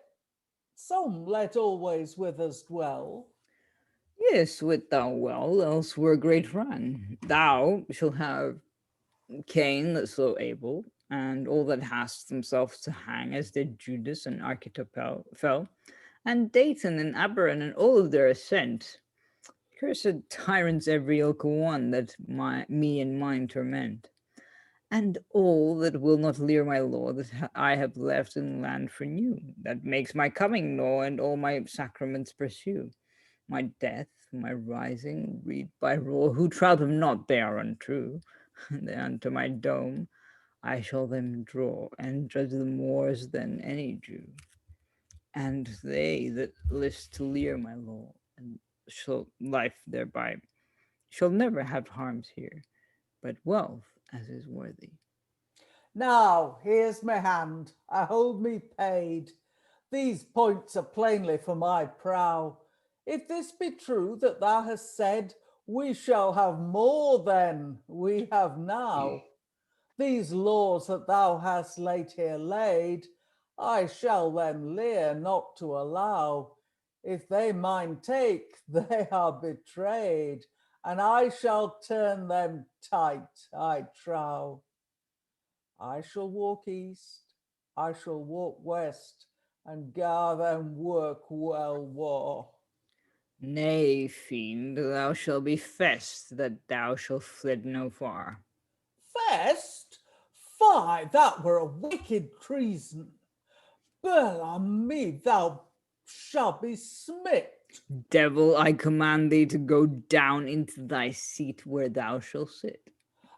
some let always with us dwell.
Yes, wit thou well, else were a great run. Thou shalt have Cain that's so able, and all that hast themselves to hang, as did Judas and Architopel, and Dayton and Aberon and all of their ascent. Cursed tyrants every ilk one that me and mine torment. And all that will not lear my law that I have left in land for new, that makes my coming law and all my sacraments pursue. My death, my rising, read by rule, who trout them not, they are untrue. And unto my dome I shall them draw, and judge them more than any Jew. And they that list to lear my law, and shall life thereby, shall never have harms here, but wealth as is worthy.
Now here's my hand, I hold me paid. These points are plainly for my prow. If this be true that thou hast said, we shall have more than we have now. These laws that thou hast late here laid, I shall them lear not to allow. If they mine take, they are betrayed, and I shall turn them tight, I trow. I shall walk east, I shall walk west, and gar them work well war.
Nay, fiend, thou shalt be fest, that thou shalt flit no far.
Fest? Fie, that were a wicked treason. Bel-ami, thou shalt be smit.
Devil, I command thee to go down into thy seat where thou shalt sit.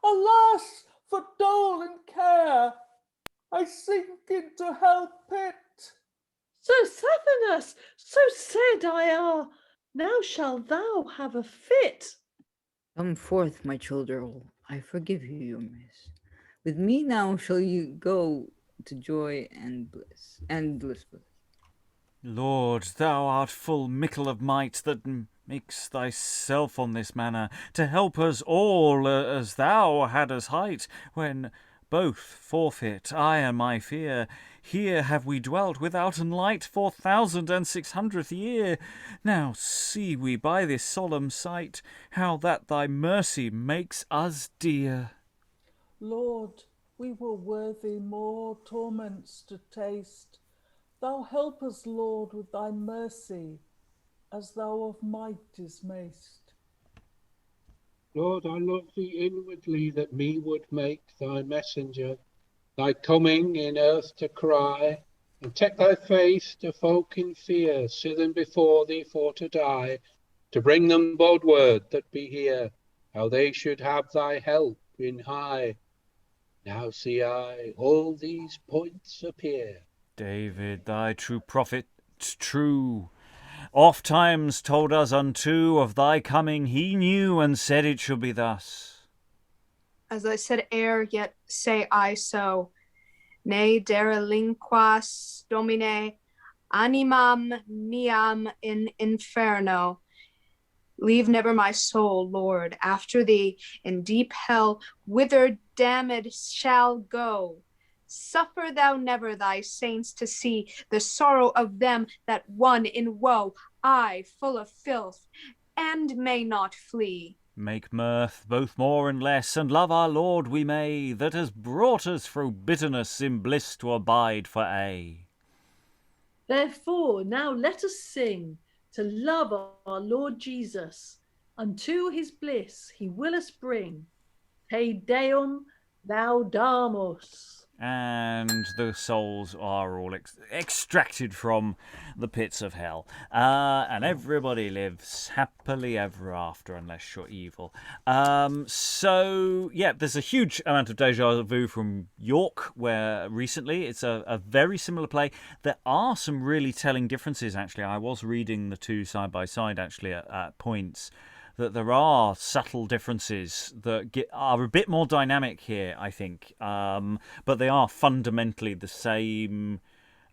Alas, for dole and care, I sink into hell pit.
So saith us, so said I are. Now shalt thou have a fit.
Come forth, my children all, I forgive you your miss. With me now shall you go to joy and bliss, endless bliss.
Lord, thou art full mickle of might, that makes thyself on this manner, to help us all as thou hadst height, when both forfeit, I and my fear. Here have we dwelt withouten light 4,600th year. Now see we by this solemn sight, how that thy mercy makes us dear.
Lord, we were worthy more torments to taste. Thou help us, Lord, with thy mercy, as thou of might dismay'st.
Lord, I love thee inwardly, that me would make thy messenger, thy coming in earth to cry, and take thy face to folk in fear, sithen before thee for to die, to bring them bod word that be here, how they should have thy help in high. Now see I all these points appear.
David, thy true prophet, true, oft times told us unto of thy coming he knew, and said it should be thus.
As I said ere, yet say I so. Ne derelinquas, Domine, animam meam in inferno. Leave never my soul, Lord, after thee in deep hell, whither damned shall go. Suffer thou never thy saints to see the sorrow of them that won in woe, I full of filth, and may not flee.
Make mirth both more and less, and love our Lord we may, that has brought us through bitterness in bliss to abide for aye.
Therefore now let us sing to love our Lord Jesus. Unto his bliss he will us bring. Te Deum laudamus.
And the souls are all extracted from the pits of hell. And everybody lives happily ever after, unless you're evil. So, yeah, there's a huge amount of deja vu from York, where recently it's a very similar play. There are some really telling differences, actually. I was reading the two side by side, actually, at points. That there are subtle differences that are a bit more dynamic here, I think. But they are fundamentally the same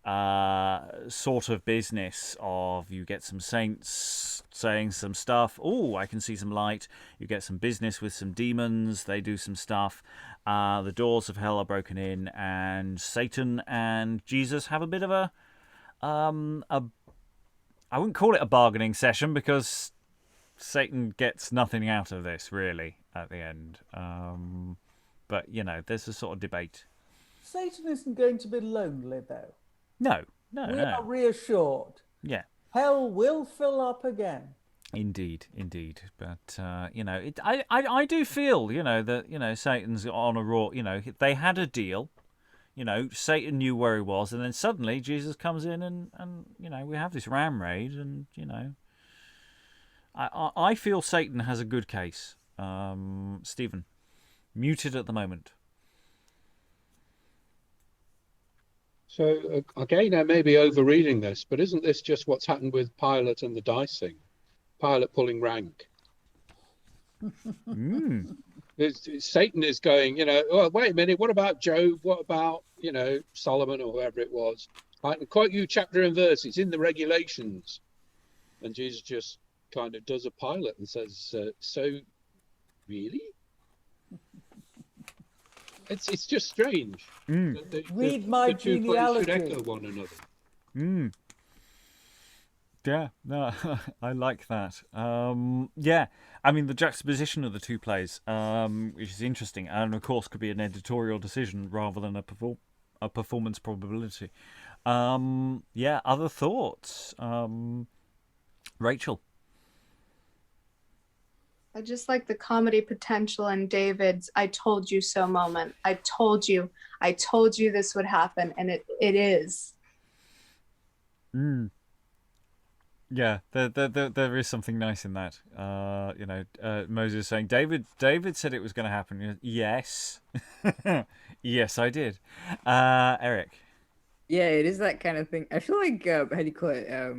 sort of business of you get some saints saying some stuff. Oh, I can see some light. You get some business with some demons. They do some stuff. The doors of hell are broken in, and Satan and Jesus have a bit of a I wouldn't call it a bargaining session because Satan gets nothing out of this really at the end. But there's a sort of debate.
Satan isn't going to be lonely, though.
No.
We are reassured.
Yeah.
Hell will fill up again.
Indeed. But I do feel that Satan's on a raw. They had a deal. Satan knew where he was, and then suddenly Jesus comes in, and we have this ram raid, and I feel Satan has a good case. Stephen, muted at the moment.
So again, I may be overreading this, but isn't this just what's happened with Pilate and the dicing? Pilate pulling rank. Satan is going, oh, wait a minute, what about Job? What about, Solomon or whoever it was? I can quote you chapter and verse. It's in the regulations. And Jesus just kind of does a Pilate and says, so really? It's just strange.
Read my
the two plays
genealogy.
should echo one another.
Yeah, no, I like that. Yeah, I mean the juxtaposition of the two plays, which is interesting, and of course could be an editorial decision rather than a performance probability. Yeah, other thoughts, Rachael.
I just like the comedy potential in David's "I told you so" moment. I told you this would happen, and it is.
Yeah, there is something nice in that. Moses saying, David said it was going to happen. Yes. Yes, I did. Eric.
Yeah, it is that kind of thing. I feel like, how do you call it?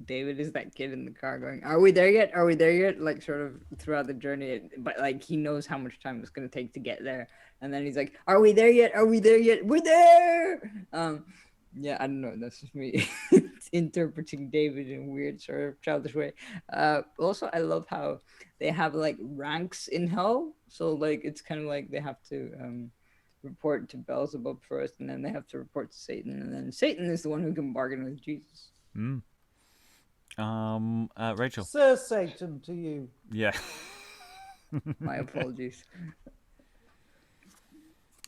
David is that kid in the car going, are we there yet? Are we there yet? Like, sort of throughout the journey. But, like, he knows how much time it's going to take to get there. And then he's like, are we there yet? Are we there yet? We're there! Yeah, I don't know. That's just me interpreting David in a weird sort of childish way. Also, I love how they have, like, ranks in hell. So, like, it's kind of like they have to report to Belzabub first, and then they have to report to Satan. And then Satan is the one who can bargain with Jesus.
Rachael.
Sir Satan to you.
Yeah.
My apologies.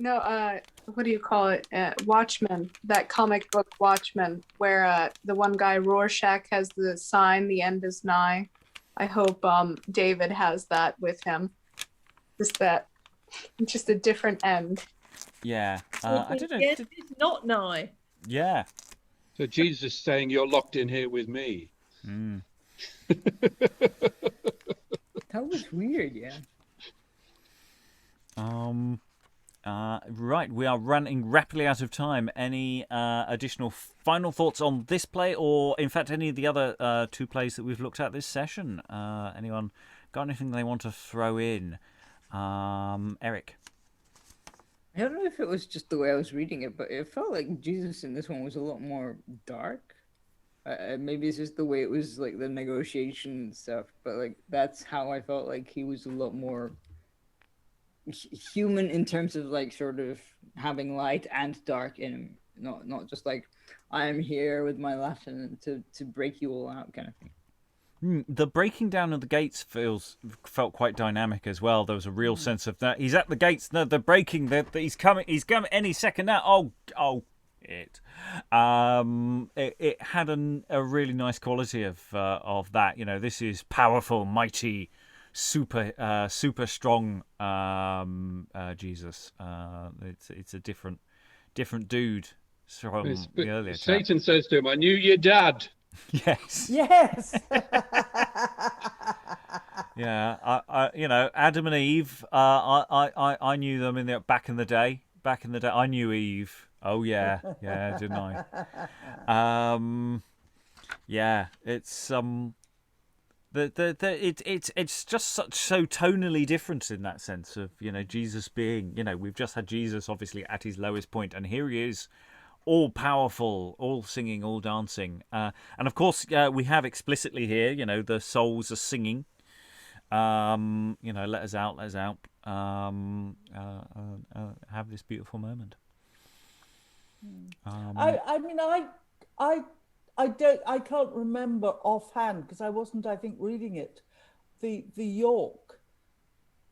No, what do you call it? Watchmen, that comic book Watchmen, where the one guy, Rorschach, has the sign, "The end is nigh." I hope David has that with him. Just a different end.
Yeah. I don't know.
Yes, it's not nigh.
Yeah.
So Jesus is saying, you're locked in here with me.
That was weird, yeah.
Right, we are running rapidly out of time. Any additional final thoughts on this play, or in fact any of the other two plays that we've looked at this session? Anyone got anything they want to throw in? Eric?
I don't know if it was just the way I was reading it, but it felt like Jesus in this one was a lot more dark. Maybe it's just the way it was, like, the negotiation and stuff, but, like, that's how I felt like he was a lot more human in terms of, like, sort of having light and dark in him. Not just like, I am here with my Latin to break you all out kind of thing.
The breaking down of the gates felt quite dynamic as well. There was a real sense of that. He's at the gates. No, they're breaking. He's coming any second now. It had a really nice quality of that. This is powerful, mighty, super strong Jesus. It's a different dude from the earlier.
Satan says to him, "I knew your dad."
Yes. Yeah. Adam and Eve. I knew them back in the day. I knew Eve. Oh yeah, didn't I? Yeah. It's it's just so tonally different in that sense of Jesus being. We've just had Jesus obviously at his lowest point, and here he is, all powerful, all singing, all dancing. And of course, we have explicitly here, the souls are singing. Let us out, have this beautiful moment.
I can't remember offhand because I wasn't, I think, reading it, the York.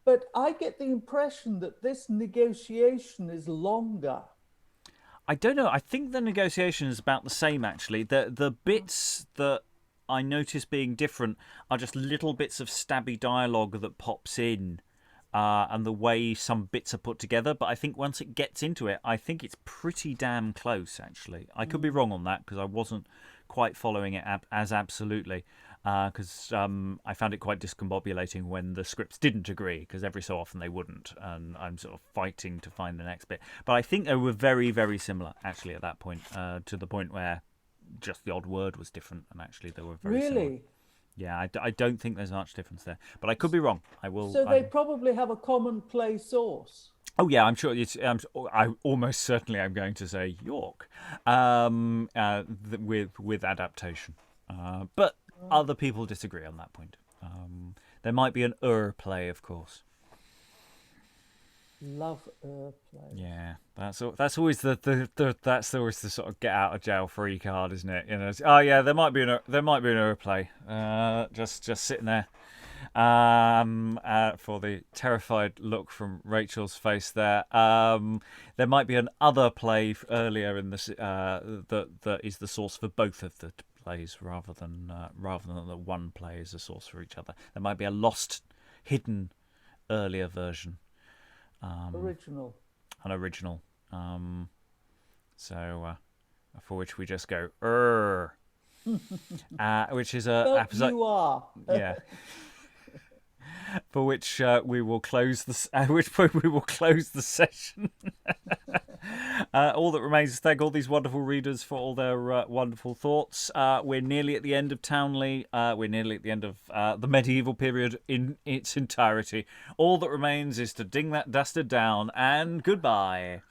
But I get the impression that this negotiation is longer.
I don't know. I think the negotiation is about the same, actually. The bits that I notice being different are just little bits of stabby dialogue that pops in, and the way some bits are put together. But I think once it gets into it, I think it's pretty damn close, actually. I could be wrong on that because I wasn't quite following it as absolutely. Because I found it quite discombobulating when the scripts didn't agree, because every so often they wouldn't, and I'm sort of fighting to find the next bit. But I think they were very, very similar, actually, at that point, to the point where just the odd word was different, and actually they were very similar.
Really?
Yeah, I don't think there's much difference there, but I could be wrong. I will.
So they probably have a common play source.
Oh yeah, I'm sure. I almost certainly I'm going to say York, with adaptation, but. Other people disagree on that point. There might be an play, of course.
Love play.
Yeah, that's always that's always the sort of get out of jail free card, isn't it? Oh yeah, there might be an play. Just sitting there. For the terrified look from Rachel's face there. There might be an other play earlier in this that is the source for both of the plays rather than the one play is a source for each other. There might be a lost, hidden, earlier version.
Original.
An original. So for which we just go which is a episode.
You are.
Yeah. For which we will close at which point we will close the session. All that remains is thank all these wonderful readers for all their wonderful thoughts. We're nearly at the end of Towneley. We're nearly at the end of the medieval period in its entirety. All that remains is to ding that dastard down, and goodbye.